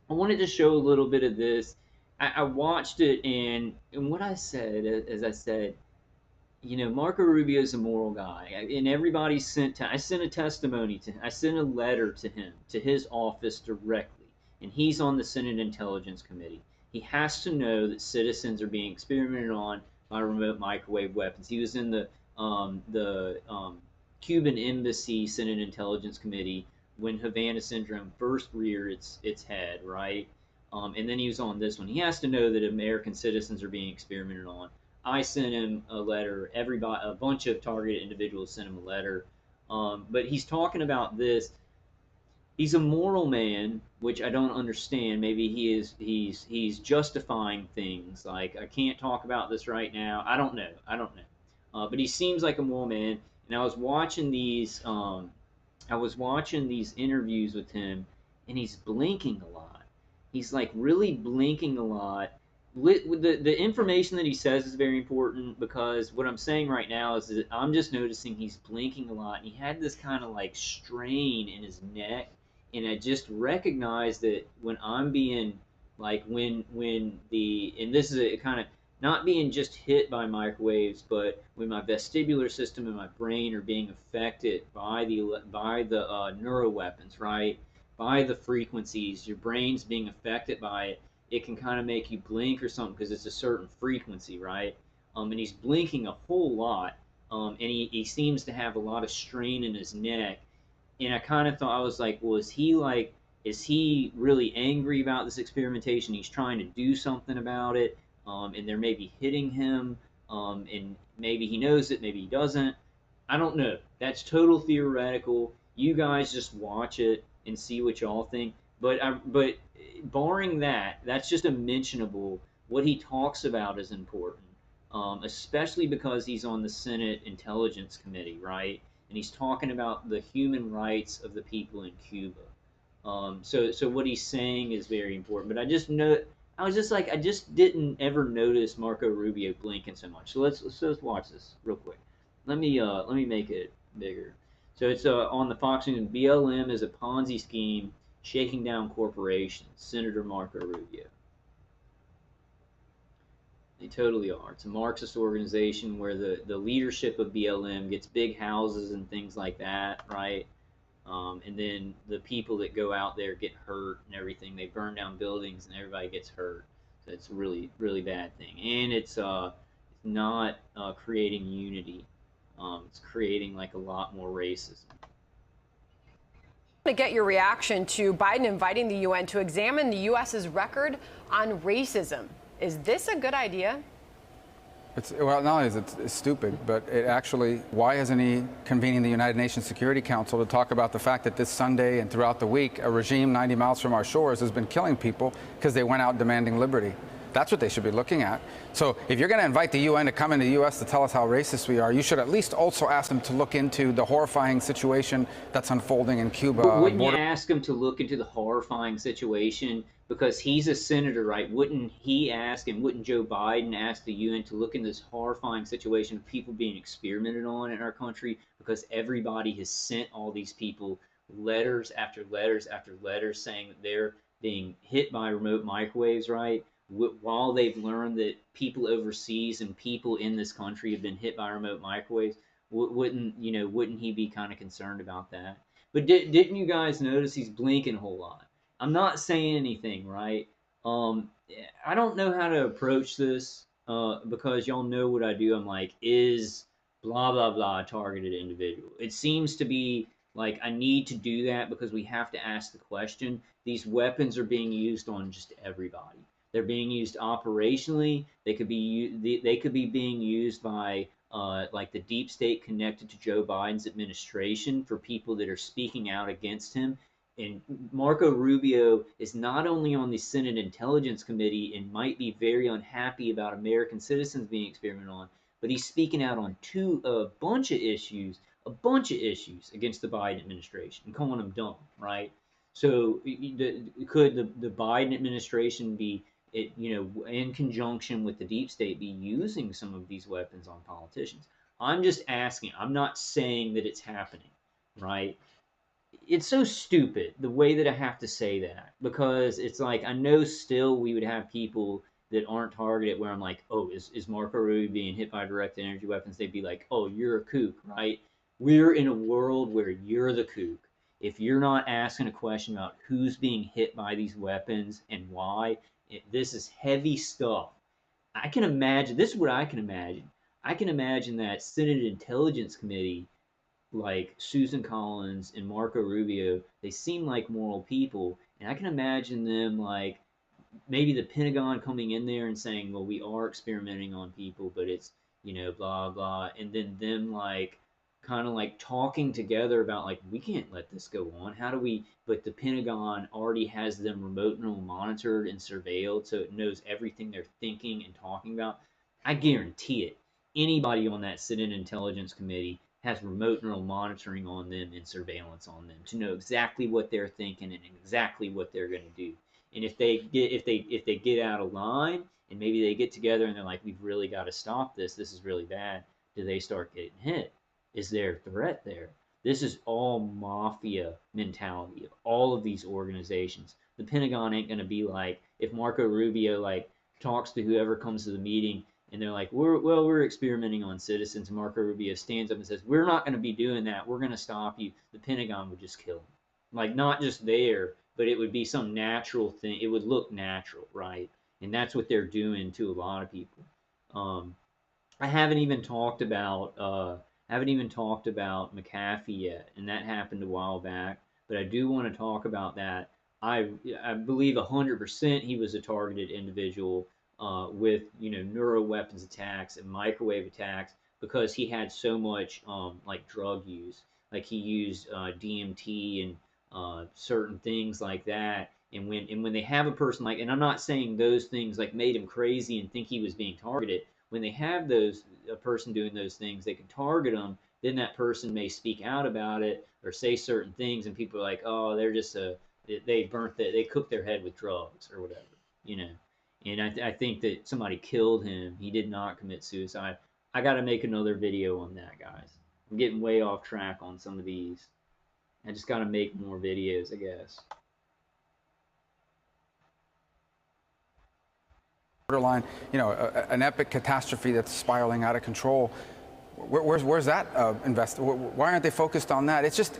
I wanted to show a little bit of this. I watched it, and what I said, as I said, Marco Rubio is a moral guy, and everybody sent. I sent a testimony to him. I sent a letter to him, to his office directly, and he's on the Senate Intelligence Committee. He has to know that citizens are being experimented on by remote microwave weapons. He was in the Cuban Embassy Senate Intelligence Committee when Havana syndrome first reared its head, right? And then he was on this one. He has to know that American citizens are being experimented on. I sent him a letter. Everybody, a bunch of targeted individuals sent him a letter. But he's talking about this. He's a moral man, which I don't understand. Maybe he's justifying things like I can't talk about this right now. I don't know. I don't know. But he seems like a moral man. And I was watching these interviews with him, and he's blinking a lot. He's like really blinking a lot. The information that he says is very important because what I'm saying right now is that I'm just noticing he's blinking a lot, and he had this kind of like strain in his neck, and I just recognized that when I'm being like when the and this is a kind of not being just hit by microwaves, but when my vestibular system and my brain are being affected by the neuroweapons, right? By the frequencies, your brain's being affected by it. It can kind of make you blink or something because it's a certain frequency, right? And he's blinking a whole lot, and he seems to have a lot of strain in his neck. And I kind of thought, I was like, well, is he really angry about this experimentation? He's trying to do something about it, and they're maybe hitting him, and maybe he knows it, maybe he doesn't. I don't know. That's total theoretical. You guys just watch it and see what y'all think. But barring that, that's just a mentionable. What he talks about is important, especially because he's on the Senate Intelligence Committee, right? And he's talking about the human rights of the people in Cuba. So what he's saying is very important. But I was just like, I just didn't ever notice Marco Rubio blinking so much. So let's watch this real quick. Let me make it bigger. So it's on the Fox News. BLM is a Ponzi scheme shaking down corporations. Senator Marco Rubio. They totally are. It's a Marxist organization where the leadership of BLM gets big houses and things like that, right? And then the people that go out there get hurt and everything. They burn down buildings and everybody gets hurt. So it's a really, really bad thing. And it's not creating unity. It's creating like a lot more racism. To get your reaction to Biden inviting the UN to examine the U.S.'s record on racism. Is this a good idea? Well, not only is it stupid, but it actually, why isn't he convening the United Nations Security Council to talk about the fact that this Sunday and throughout the week, a regime 90 miles from our shores has been killing people because they went out demanding liberty? That's what they should be looking at. So if you're going to invite the UN to come into the U.S. to tell us how racist we are, you should at least also ask them to look into the horrifying situation that's unfolding in Cuba. But wouldn't you ask him to look into the horrifying situation because he's a senator, right? Wouldn't he ask, and wouldn't Joe Biden ask the UN to look into this horrifying situation of people being experimented on in our country because everybody has sent all these people letters after letters after letters saying that they're being hit by remote microwaves, right? While they've learned that people overseas and people in this country have been hit by remote microwaves, wouldn't he be kind of concerned about that? But didn't you guys notice he's blinking a whole lot? I'm not saying anything, right? I don't know how to approach this because y'all know what I do. I'm like, is blah blah blah a targeted individual? It seems to be like I need to do that because we have to ask the question. These weapons are being used on just everybody. They're being used operationally. They could be being used by like the deep state connected to Joe Biden's administration for people that are speaking out against him. And Marco Rubio is not only on the Senate Intelligence Committee and might be very unhappy about American citizens being experimented on, but he's speaking out on a bunch of issues against the Biden administration and calling them dumb, right? So could the Biden administration be, in conjunction with the deep state, be using some of these weapons on politicians? I'm just asking. I'm not saying that it's happening, right? It's so stupid the way that I have to say that, because it's like I know still we would have people that aren't targeted where I'm like, oh, is Marco Rubio being hit by directed energy weapons? They'd be like, oh, you're a kook, right? We're in a world where you're the kook. If you're not asking a question about who's being hit by these weapons and why, this is heavy stuff. I can imagine, this is what I can imagine. I can imagine that Senate Intelligence Committee, like Susan Collins and Marco Rubio, they seem like moral people, and I can imagine them like maybe the Pentagon coming in there and saying, "Well, we are experimenting on people, but it's blah blah," and then them like kind of like talking together about like we can't let this go on. How do we? But the Pentagon already has them remote monitored and surveilled, so it knows everything they're thinking and talking about. I guarantee it. Anybody on that Senate Intelligence Committee has remote neural monitoring on them and surveillance on them to know exactly what they're thinking and exactly what they're going to do. And if they get out of line and maybe they get together and they're like, we've really got to stop this. This is really bad. Do they start getting hit? Is there a threat there? This is all mafia mentality of all of these organizations. The Pentagon ain't going to be like, if Marco Rubio like talks to whoever comes to the meeting and they're like, we're experimenting on citizens. Marco Rubio stands up and says, we're not going to be doing that. We're going to stop you. The Pentagon would just kill him. Like, not just there, but it would be some natural thing. It would look natural, right? And that's what they're doing to a lot of people. I haven't even talked about McAfee yet, and that happened a while back. But I do want to talk about that. I believe 100% he was a targeted individual with neuro weapons attacks and microwave attacks because he had so much like drug use. Like he used DMT and certain things like that. And when they have a person like, and I'm not saying those things like made him crazy and think he was being targeted. When they have a person doing those things, they can target them. Then that person may speak out about it or say certain things, and people are like, oh, they're just they cooked their head with drugs or whatever. And I think that somebody killed him. He did not commit suicide. I got to make another video on that, guys. I'm getting way off track on some of these. I just got to make more videos, I guess. Borderline, an epic catastrophe that's spiraling out of control. Where's that Why aren't they focused on that? It's just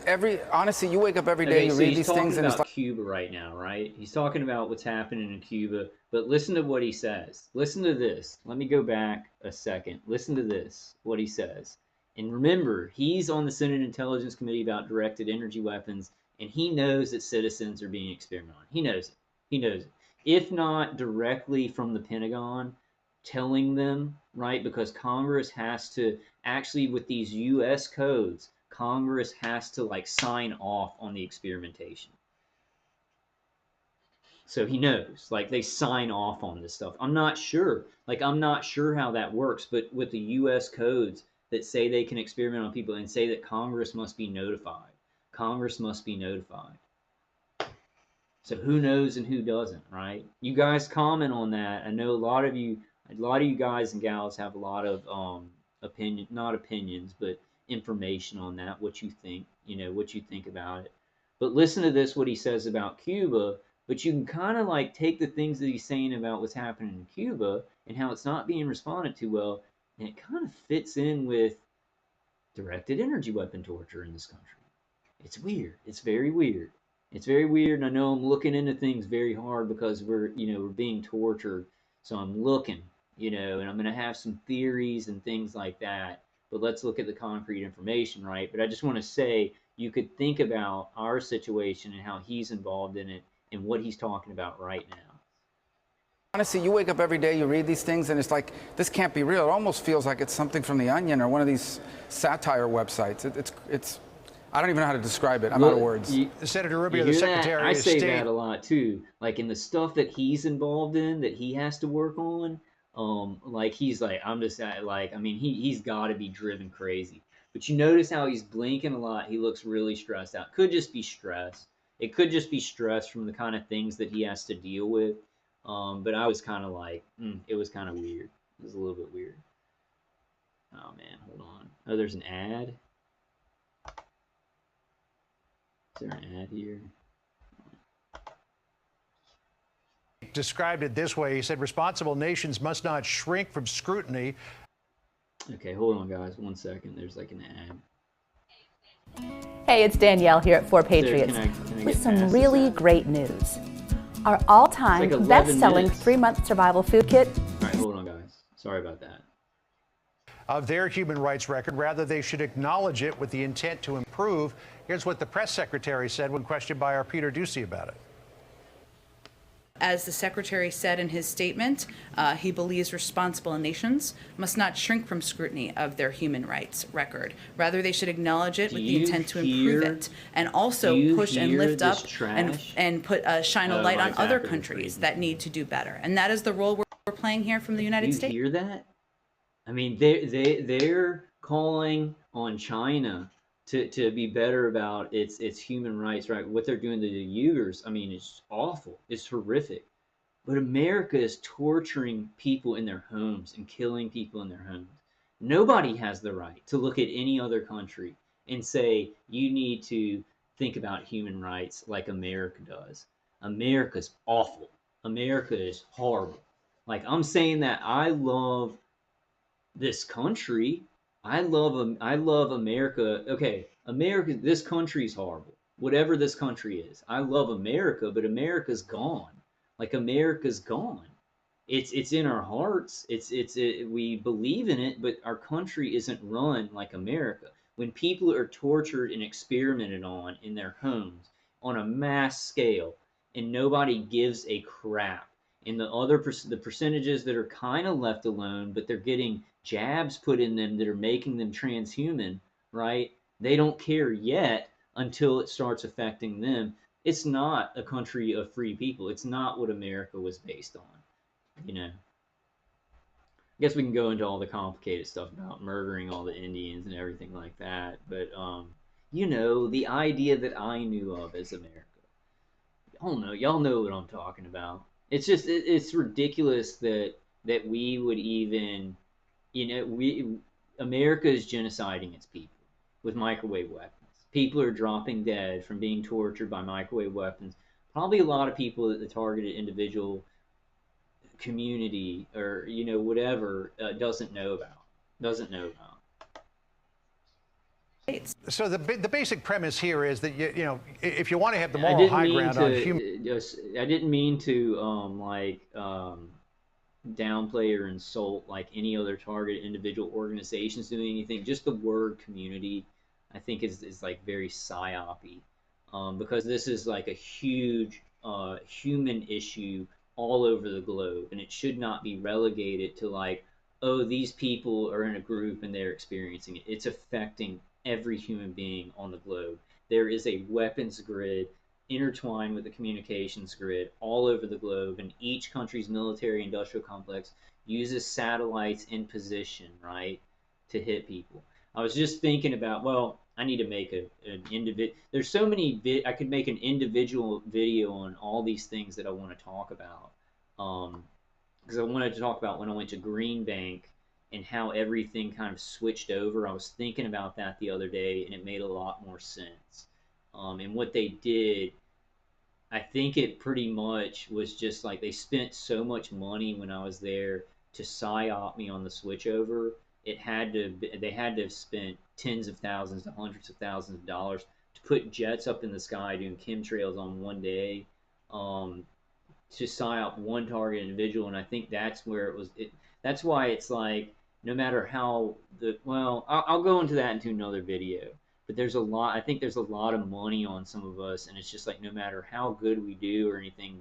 honestly, you wake up every day, you read these things, and it's like Cuba right now, right? He's talking about what's happening in Cuba, but listen to what he says. Listen to this. Let me go back a second. Listen to this, what he says. And remember, he's on the Senate Intelligence Committee about directed energy weapons, and he knows that citizens are being experimented on. He knows it. He knows it. If not directly from the Pentagon, telling them, right? Because Congress has to actually, with these U.S. codes, Congress has to like sign off on the experimentation. So he knows, like they sign off on this stuff. I'm not sure how that works, but with the U.S. codes that say they can experiment on people and say that Congress must be notified. Congress must be notified. So who knows and who doesn't, right? You guys comment on that. I know a lot of you guys and gals have a lot of not opinions, but information on that, what you think, what you think about it. But listen to this, what he says about Cuba, but you can kind of like take the things that he's saying about what's happening in Cuba and how it's not being responded to well, and it kind of fits in with directed energy weapon torture in this country. It's weird. It's very weird. It's very weird, and I know I'm looking into things very hard because we're being tortured. So I'm looking, and I'm going to have some theories and things like that. But let's look at the concrete information, right? But I just want to say you could think about our situation and how he's involved in it and what he's talking about right now. Honestly, you wake up every day, you read these things, and it's like, this can't be real. It almost feels like it's something from The Onion or one of these satire websites. I don't even know how to describe it. I'm out of words. Senator You Rubio, the hear that? Secretary I of say State. that a lot too. Like in the stuff that he's involved in, that he has to work on. Like he's like, I'm just like, I mean, he's got to be driven crazy. But you notice how he's blinking a lot. He looks really stressed out. Could just be stress. It could just be stress from the kind of things that he has to deal with. But I was kind of like, it was kind of weird. It was a little bit weird. Oh man, hold on. Oh, there's an ad. Is there an ad here? Described it this way. He said, responsible nations must not shrink from scrutiny. Okay, hold on, guys. 1 second. There's like an ad. Hey, it's Danielle here at 4 Patriots Can I with get some past this really ad? great news. Our all-time It's like 11 best-selling minutes. 3-month survival food kit. All right, hold on, guys. Sorry about that. Of their human rights record. Rather, they should acknowledge it with the intent to improve. Here's what the press secretary said when questioned by our Peter Ducey about it. As the Secretary said in his statement, he believes responsible nations must not shrink from scrutiny of their human rights record. Rather, they should acknowledge it with the intent to improve it, and also push and lift up and shine a light on other countries that need to do better. And that is the role we're playing here from the United States. You hear that? I mean, they're calling on China to be better about its human rights, right? What they're doing to the Uyghurs, I mean, it's awful. It's horrific. But America is torturing people in their homes and killing people in their homes. Nobody has the right to look at any other country and say, you need to think about human rights like America does. America's awful. America is horrible. Like, I'm saying that I love this country. I love America. Okay, America. This country's horrible. Whatever this country is, I love America, but America's gone. Like America's gone. It's in our hearts. We believe in it, but our country isn't run like America. When people are tortured and experimented on in their homes on a mass scale, and nobody gives a crap, and the percentages that are kind of left alone, but they're getting jabs put in them that are making them transhuman, right? They don't care yet until it starts affecting them. It's not a country of free people. It's not what America was based on, you know. I guess we can go into all the complicated stuff about murdering all the Indians and everything like that, but you know, the idea that I knew of as America. Y'all know what I'm talking about. It's just it's ridiculous that we would even, you know, America is genociding its people with microwave weapons. People are dropping dead from being tortured by microwave weapons. Probably a lot of people that the targeted individual community or, you know, whatever doesn't know about. So the basic premise here is that you know, if you want to have the moral high ground on human, I didn't mean to downplay or insult like any other targeted individual organizations doing anything. Just the word community, I think, is like very psyopy, because this is like a huge human issue all over the globe, and it should not be relegated to like, oh, these people are in a group and they're experiencing it. It's affecting every human being on the globe. There is a weapons grid intertwined with the communications grid all over the globe, and each country's military industrial complex uses satellites in position, right, to hit people. I was just thinking about, well, I need to make an individual. There's so many. I could make an individual video on all these things that I want to talk about, because I wanted to talk about when I went to Green Bank and how everything kind of switched over. I was thinking about that the other day, and it made a lot more sense. And what they did, I think it pretty much was just like they spent so much money when I was there to psyop me on the switchover. They had to have spent tens of thousands to hundreds of thousands of dollars to put jets up in the sky doing chemtrails on one day, to psyop one target individual. And I think that's where it was. That's why it's like, no matter how I'll go into that into another video. But there's a lot. I think there's a lot of money on some of us, and it's just like no matter how good we do or anything,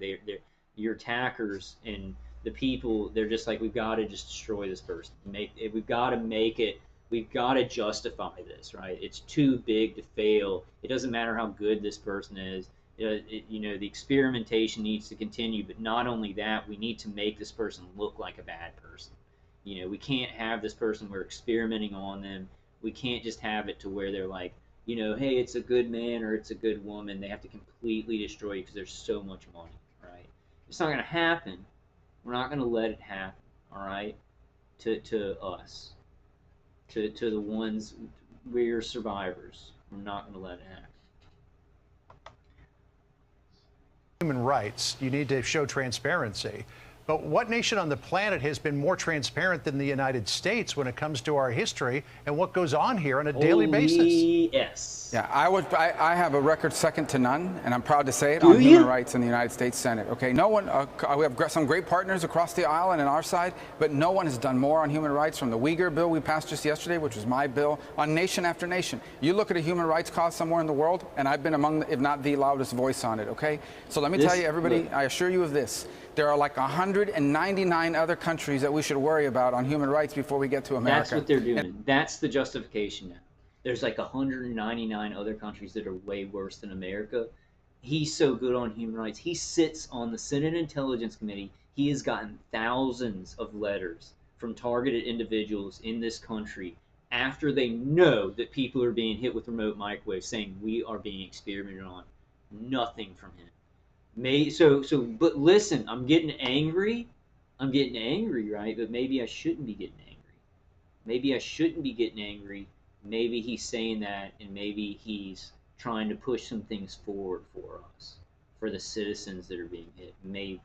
your attackers and the people, they're just like, we've got to just destroy this person. We've got to make it We've got to justify this, right? It's too big to fail. It doesn't matter how good this person is. The experimentation needs to continue, but not only that, we need to make this person look like a bad person. We can't have this person, we're experimenting on them. We can't just have it to where they're like, hey, it's a good man or it's a good woman. They have to completely destroy you because there's so much money, right? It's not going to happen. We're not going to let it happen, all right? To us, to the ones, we're survivors. We're not going to let it happen. Human rights, you need to show transparency. But what nation on the planet has been more transparent than the United States when it comes to our history and what goes on here on a daily basis? Yes. Yeah, I have a record second to none, and I'm proud to say it, Do on you? human rights in the United States Senate. Okay, no one, we have some great partners across the aisle and on our side, but no one has done more on human rights, from the Uyghur bill we passed just yesterday, which was my bill, on nation after nation. You look at a human rights cause somewhere in the world, and I've been among, if not the loudest voice on it, okay? So let me tell you, everybody, I assure you of this. There are like 199 other countries that we should worry about on human rights before we get to America. That's what they're doing. That's the justification now. There's like 199 other countries that are way worse than America. He's so good on human rights. He sits on the Senate Intelligence Committee. He has gotten thousands of letters from targeted individuals in this country after they know that people are being hit with remote microwaves saying we are being experimented on. Nothing from him. But listen, I'm getting angry, right? But maybe I shouldn't be getting angry. Maybe I shouldn't be getting angry. Maybe he's saying that, and maybe he's trying to push some things forward for us, for the citizens that are being hit. Maybe.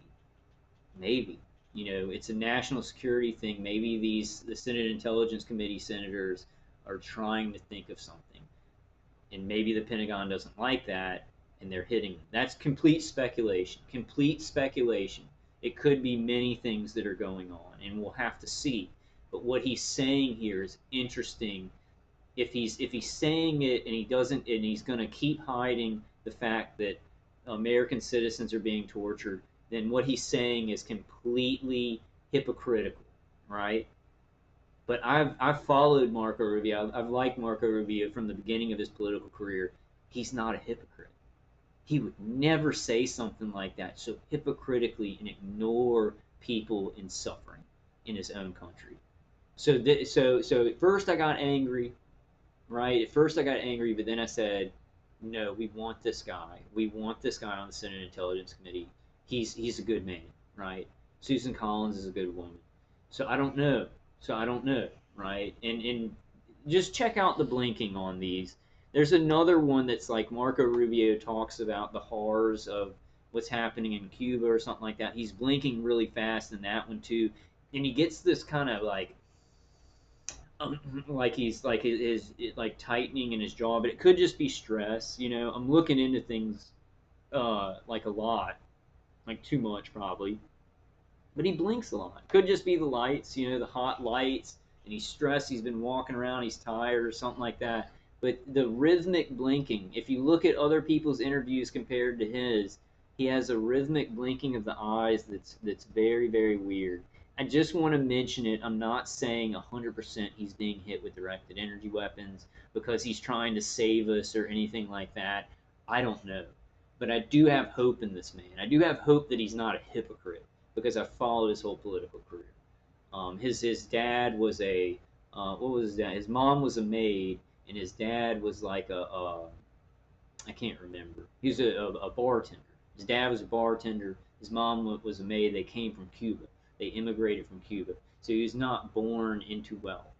It's a national security thing. Maybe the Senate Intelligence Committee senators are trying to think of something, and maybe the Pentagon doesn't like that, and they're hitting them. That's complete speculation. It could be many things that are going on, and we'll have to see. But what he's saying here is interesting. If he's saying it and he doesn't, and he's going to keep hiding the fact that American citizens are being tortured, then what he's saying is completely hypocritical, right? But I've followed Marco Rubio. I've liked Marco Rubio from the beginning of his political career. He's not a hypocrite. He would never say something like that so hypocritically and ignore people in suffering in his own country. So at first I got angry, right? At first I got angry, but then I said, no, we want this guy. We want this guy on the Senate Intelligence Committee. He's a good man, right? Susan Collins is a good woman. So I don't know, right? And just check out the blinking on these. There's another one that's like Marco Rubio talks about the horrors of what's happening in Cuba or something like that. He's blinking really fast in that one too, and he gets this kind of like he's like his like tightening in his jaw, but it could just be stress. I'm looking into things like a lot, like too much probably, but he blinks a lot. Could just be the lights, the hot lights, and he's stressed. He's been walking around. He's tired or something like that. But the rhythmic blinking, if you look at other people's interviews compared to his, he has a rhythmic blinking of the eyes that's very, very weird. I just want to mention it. I'm not saying 100% he's being hit with directed energy weapons because he's trying to save us or anything like that. I don't know. But I do have hope in this man. I do have hope that he's not a hypocrite because I've followed his whole political career. His dad was what was his dad? His mom was a maid, and his dad was like I can't remember. He was a bartender. His dad was a bartender. His mom was a maid. They came from Cuba. They immigrated from Cuba. So he was not born into wealth,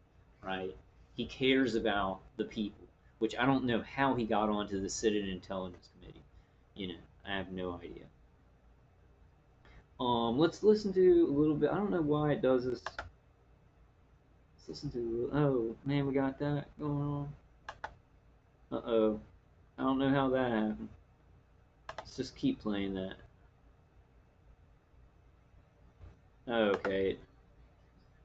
right? He cares about the people, which I don't know how he got onto the Senate Intelligence Committee. I have no idea. Let's listen to a little bit. I don't know why it does this. Let's listen to. Oh man, we got that going on. Uh-oh. I don't know how that happened. Let's just keep playing that. Okay.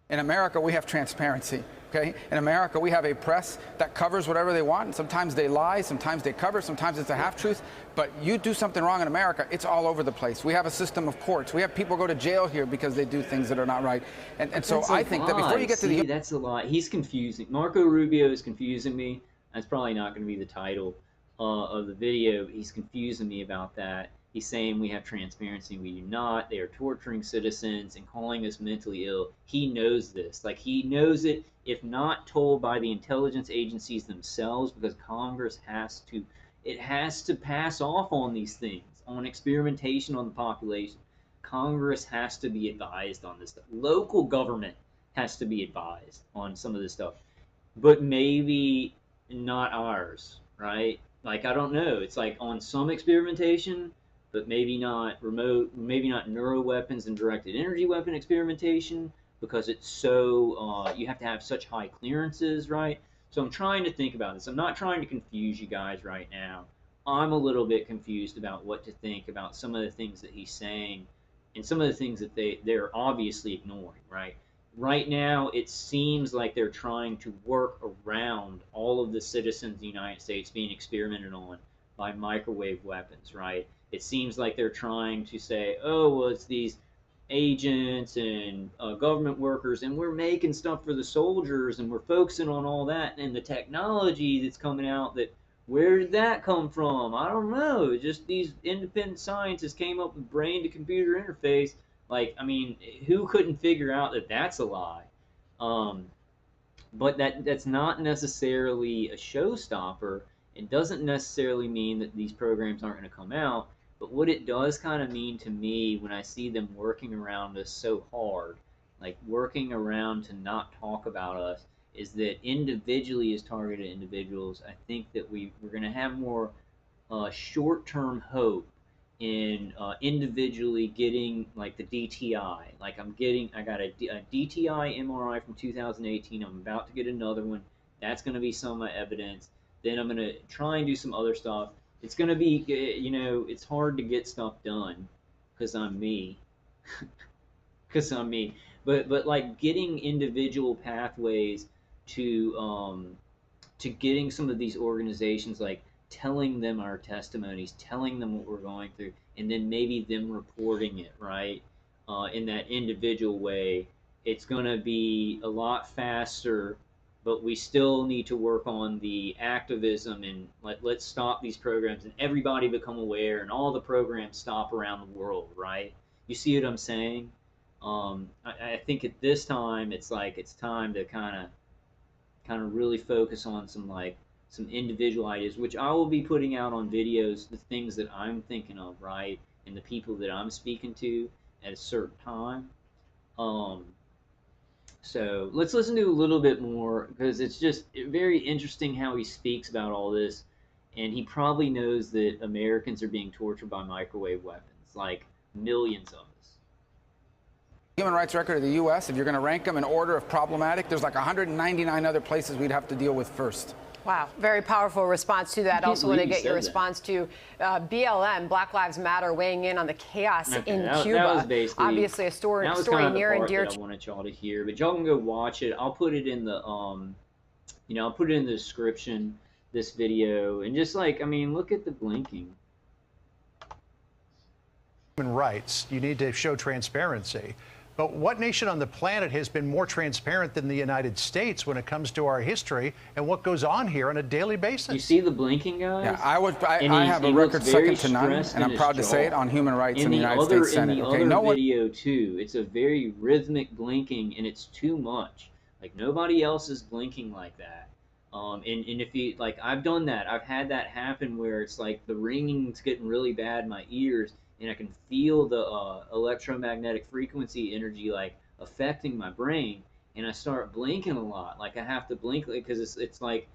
In America, we have transparency, okay? In America, we have a press that covers whatever they want. And sometimes they lie, sometimes they cover, sometimes it's a half-truth. But you do something wrong in America, it's all over the place. We have a system of courts. We have people go to jail here because they do things that are not right. And so I think that before you get to the... That's a lie. He's confusing. Marco Rubio is confusing me. That's probably not going to be the title of the video. He's confusing me about that. He's saying we have transparency, we do not. They are torturing citizens and calling us mentally ill. He knows this. Like, he knows it, if not told by the intelligence agencies themselves, because Congress has to pass off on these things, on experimentation on the population. Congress has to be advised on this stuff. Local government has to be advised on some of this stuff, but maybe not ours, right? Like, I don't know. It's like on some experimentation, but maybe not remote, maybe not neuroweapons and directed energy weapon experimentation, because it's so, you have to have such high clearances, right? So I'm trying to think about this. I'm not trying to confuse you guys right now. I'm a little bit confused about what to think about some of the things that he's saying and some of the things that they're obviously ignoring, right? Right now, it seems like they're trying to work around all of the citizens of the United States being experimented on by microwave weapons, right? It seems like they're trying to say, oh, well, it's these agents and government workers, and we're making stuff for the soldiers, and we're focusing on all that, and the technology that's coming out, that where did that come from? I don't know. Just these independent scientists came up with brain-to-computer interface. Like, I mean, who couldn't figure out that that's a lie? But that's not necessarily a showstopper. It doesn't necessarily mean that these programs aren't going to come out. But what it does kind of mean to me when I see them working around us so hard, like working around to not talk about us, is that individually as targeted individuals, I think that we're going to have more short-term hope in individually getting like the DTI. Like I got a DTI MRI from 2018. I'm about to get another one. That's going to be some of my evidence. Then I'm going to try and do some other stuff. It's going to be, you know, it's hard to get stuff done because I'm me. Because I'm me. But like getting individual pathways to getting some of these organizations, like telling them our testimonies, telling them what we're going through, and then maybe them reporting it, right? In that individual way, it's going to be a lot faster, but we still need to work on the activism and let's stop these programs and everybody become aware and all the programs stop around the world, right? You see what I'm saying? I think at this time, it's like it's time to kind of really focus on some individual ideas, which I will be putting out on videos, the things that I'm thinking of, right? And the people that I'm speaking to at a certain time. So let's listen to a little bit more, because it's just very interesting how he speaks about all this. And he probably knows that Americans are being tortured by microwave weapons, like millions of us. Human rights record of the U.S., if you're going to rank them in order of problematic, there's like 199 other places we'd have to deal with first. Wow, very powerful response to that. Also want to get your response to BLM, Black Lives Matter, weighing in on the chaos in Cuba. That was basically, obviously a story near and dear to... I wanted y'all to hear, but y'all can go watch it. I'll put it in the I'll put it in the description, this video, and just like, I mean, look at the blinking. Human rights, you need to show transparency. But what nation on the planet has been more transparent than the United States when it comes to our history and what goes on here on a daily basis? You see the blinking, guys? Yeah, I have a record second to none, and I'm proud to say it, on human rights in the United States Senate. In the other video, too, it's a very rhythmic blinking, and it's too much. Like, nobody else is blinking like that. And if you, like, I've done that. I've had that happen where it's like the ringing's getting really bad in my ears, and I can feel the electromagnetic frequency energy like affecting my brain, and I start blinking a lot. Like I have to blink because it's like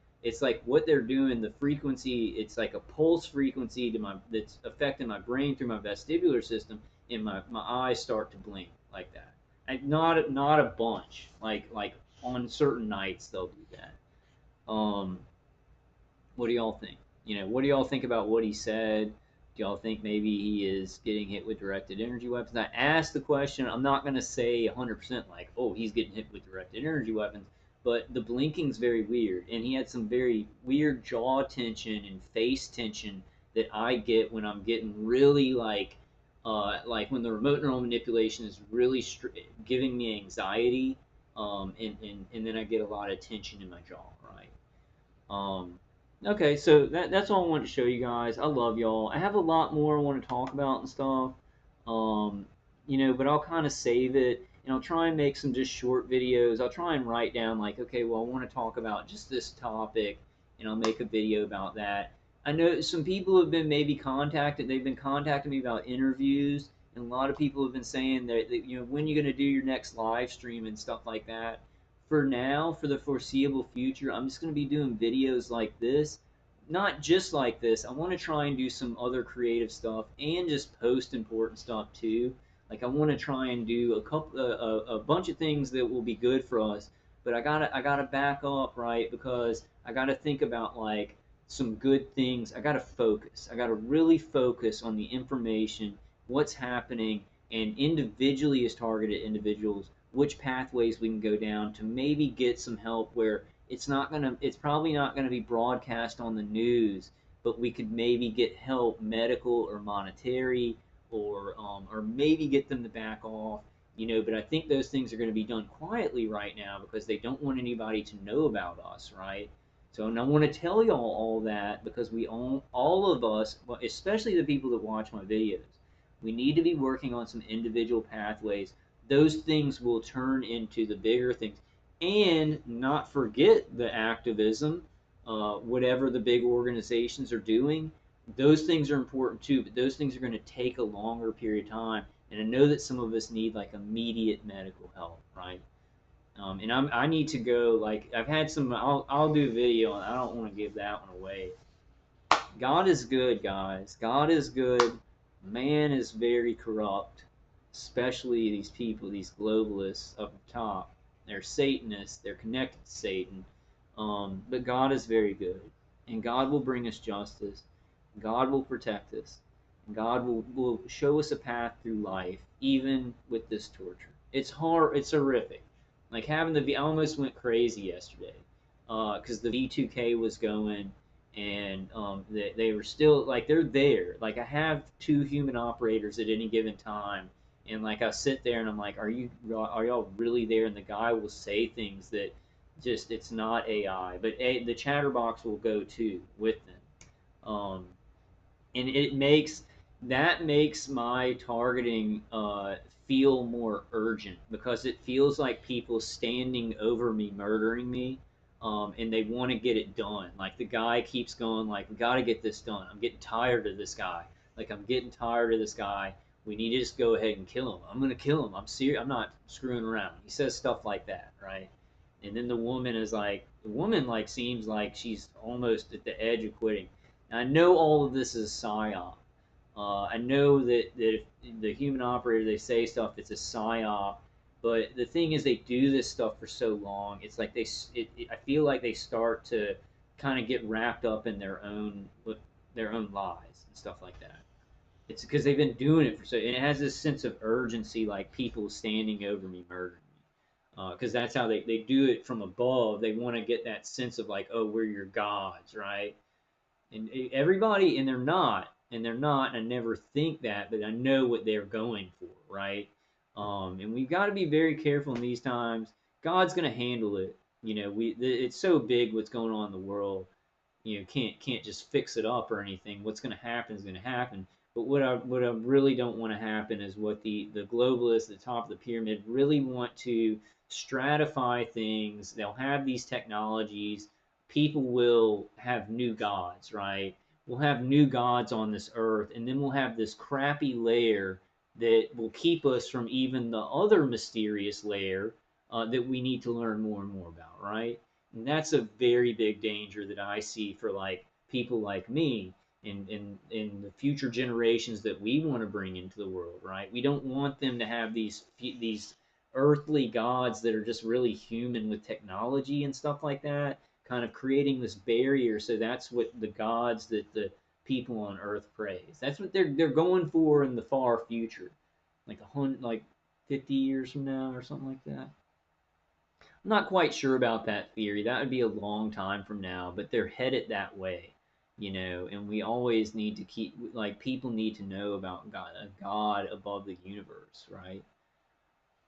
what they're doing. The frequency, it's like a pulse frequency that's affecting my brain through my vestibular system, and my eyes start to blink like that. And not a bunch. Like on certain nights they'll do that. What do y'all think? You know, what do y'all think about what he said? Do y'all think maybe he is getting hit with directed energy weapons? I asked the question. I'm not going to say 100% like, oh, he's getting hit with directed energy weapons, but the blinking's very weird, and he had some very weird jaw tension and face tension that I get when I'm getting really like when the remote neural manipulation is really giving me anxiety, and then I get a lot of tension in my jaw, right? Okay, so that's all I wanted to show you guys. I love y'all. I have a lot more I want to talk about and stuff, um, but I'll kind of save it, and I'll try and make some just short videos. I'll try and write down like, okay, well, I want to talk about just this topic, and I'll make a video about that. I know some people have been maybe contacted. They've been contacting me about interviews, and a lot of people have been saying that when you're going to do your next live stream and stuff like that. For now, for the foreseeable future, I'm just going to be doing videos like this. Not just like this. I want to try and do some other creative stuff and just post important stuff too. Like I want to try and do a bunch of things that will be good for us. But I gotta back up, right? Because I gotta think about like some good things. I gotta focus. I gotta really focus on the information, what's happening, and individually as targeted individuals, which pathways we can go down to maybe get some help where it's probably not gonna be broadcast on the news, but we could maybe get help, medical or monetary, or maybe get them to back off. But I think those things are going to be done quietly right now because they don't want anybody to know about us, right? So, and I want to tell y'all all that because we all of us, well, especially the people that watch my videos, we need to be working on some individual pathways. Those things will turn into the bigger things, and not forget the activism, whatever the big organizations are doing. Those things are important too, but those things are going to take a longer period of time. And I know that some of us need like immediate medical help, right? And I need to go. Like I've had some. I'll do a video, and I don't want to give that one away. God is good, guys. God is good. Man is very corrupt, especially these people, these globalists up top. They're Satanists. They're connected to Satan. But God is very good, and God will bring us justice. God will protect us. God will show us a path through life, even with this torture. It's hard. It's horrific. Like having I almost went crazy yesterday because the V2K was going, and they were still like they're there. Like I have two human operators at any given time, and like I sit there and I'm like, are y'all really there? And the guy will say things that just it's not AI, but the chatterbox will go too with them. And that makes my targeting feel more urgent because it feels like people standing over me, murdering me, and they want to get it done. Like the guy keeps going, like we got to get this done. I'm getting tired of this guy. Like I'm getting tired of this guy. We need to just go ahead and kill him. I'm gonna kill him. I'm serious. I'm not screwing around. He says stuff like that, right? And then the woman like seems like she's almost at the edge of quitting. I know all of this is psyop. I know that if the human operator, they say stuff, it's a psyop. But the thing is, they do this stuff for so long. It's like I feel like they start to kind of get wrapped up in their own lies and stuff like that. It's because they've been doing it for so, and it has this sense of urgency, like people standing over me, murdering me. Because that's how they do it from above. They want to get that sense of like, oh, we're your gods, right? And everybody, and they're not, and I never think that, but I know what they're going for, right? And we've got to be very careful in these times. God's going to handle it. It's so big what's going on in the world. Can't just fix it up or anything. What's going to happen is going to happen. But what I really don't want to happen is what the globalists at the top of the pyramid really want to stratify things. They'll have these technologies. People will have new gods, right? We'll have new gods on this earth, and then we'll have this crappy layer that will keep us from even the other mysterious layer that we need to learn more and more about, right? And that's a very big danger that I see for like people like me and the future generations that we want to bring into the world, right? We don't want them to have these earthly gods that are just really human with technology and stuff like that, kind of creating this barrier. So that's what the gods that the people on Earth praise. That's what they're going for in the far future, like 50 years from now or something like that. I'm not quite sure about that theory. That would be a long time from now, but they're headed that way, you know. And we always need to keep, like, people need to know about God, a God above the universe, right?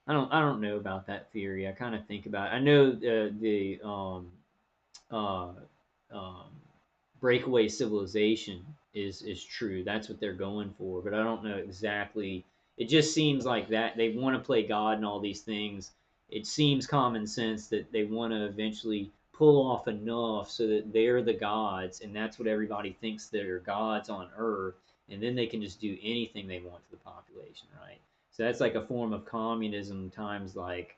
I don't know about that theory. I kind of think about it. I know the uh, um, breakaway civilization is true. That's what they're going for, but I don't know exactly. It just seems like that they want to play God and all these things. It seems common sense that they want to eventually pull off enough so that they're the gods, and that's what everybody thinks they're gods on Earth, and then they can just do anything they want to the population, right? So that's like a form of communism times like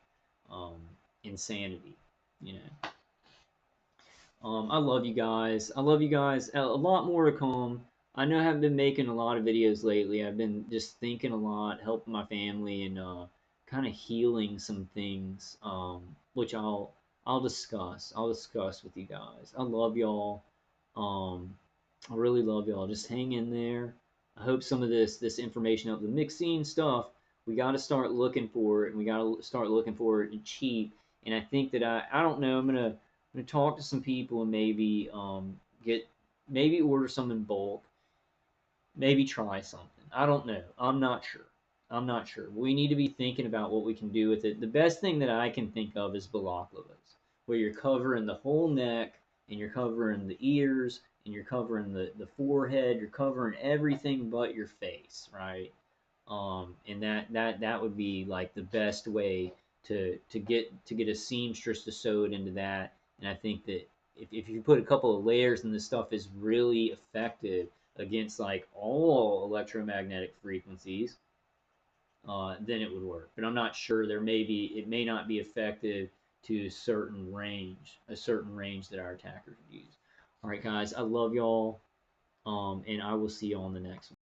um, insanity, you know. I love you guys. I love you guys. A lot more to come. I know I haven't been making a lot of videos lately. I've been just thinking a lot, helping my family, and kind of healing some things, which I'll discuss. I'll discuss with you guys. I love y'all. Um, I really love y'all. Just hang in there. I hope some of this information of the MXene stuff. We got to start looking for it, and we got to start looking for it cheap. And I think that I don't know. I'm gonna talk to some people and maybe maybe order some in bulk, maybe try something. I don't know. I'm not sure. I'm not sure. We need to be thinking about what we can do with it. The best thing that I can think of is balaclavas, where you're covering the whole neck and you're covering the ears and you're covering the forehead. You're covering everything but your face, right? And that would be like the best way to get a seamstress to sew it into that. And I think that if you put a couple of layers and this stuff is really effective against like all electromagnetic frequencies, then it would work. But I'm not sure. It may not be effective to a certain range that our attackers would use. All right, guys, I love y'all, and I will see you on the next one.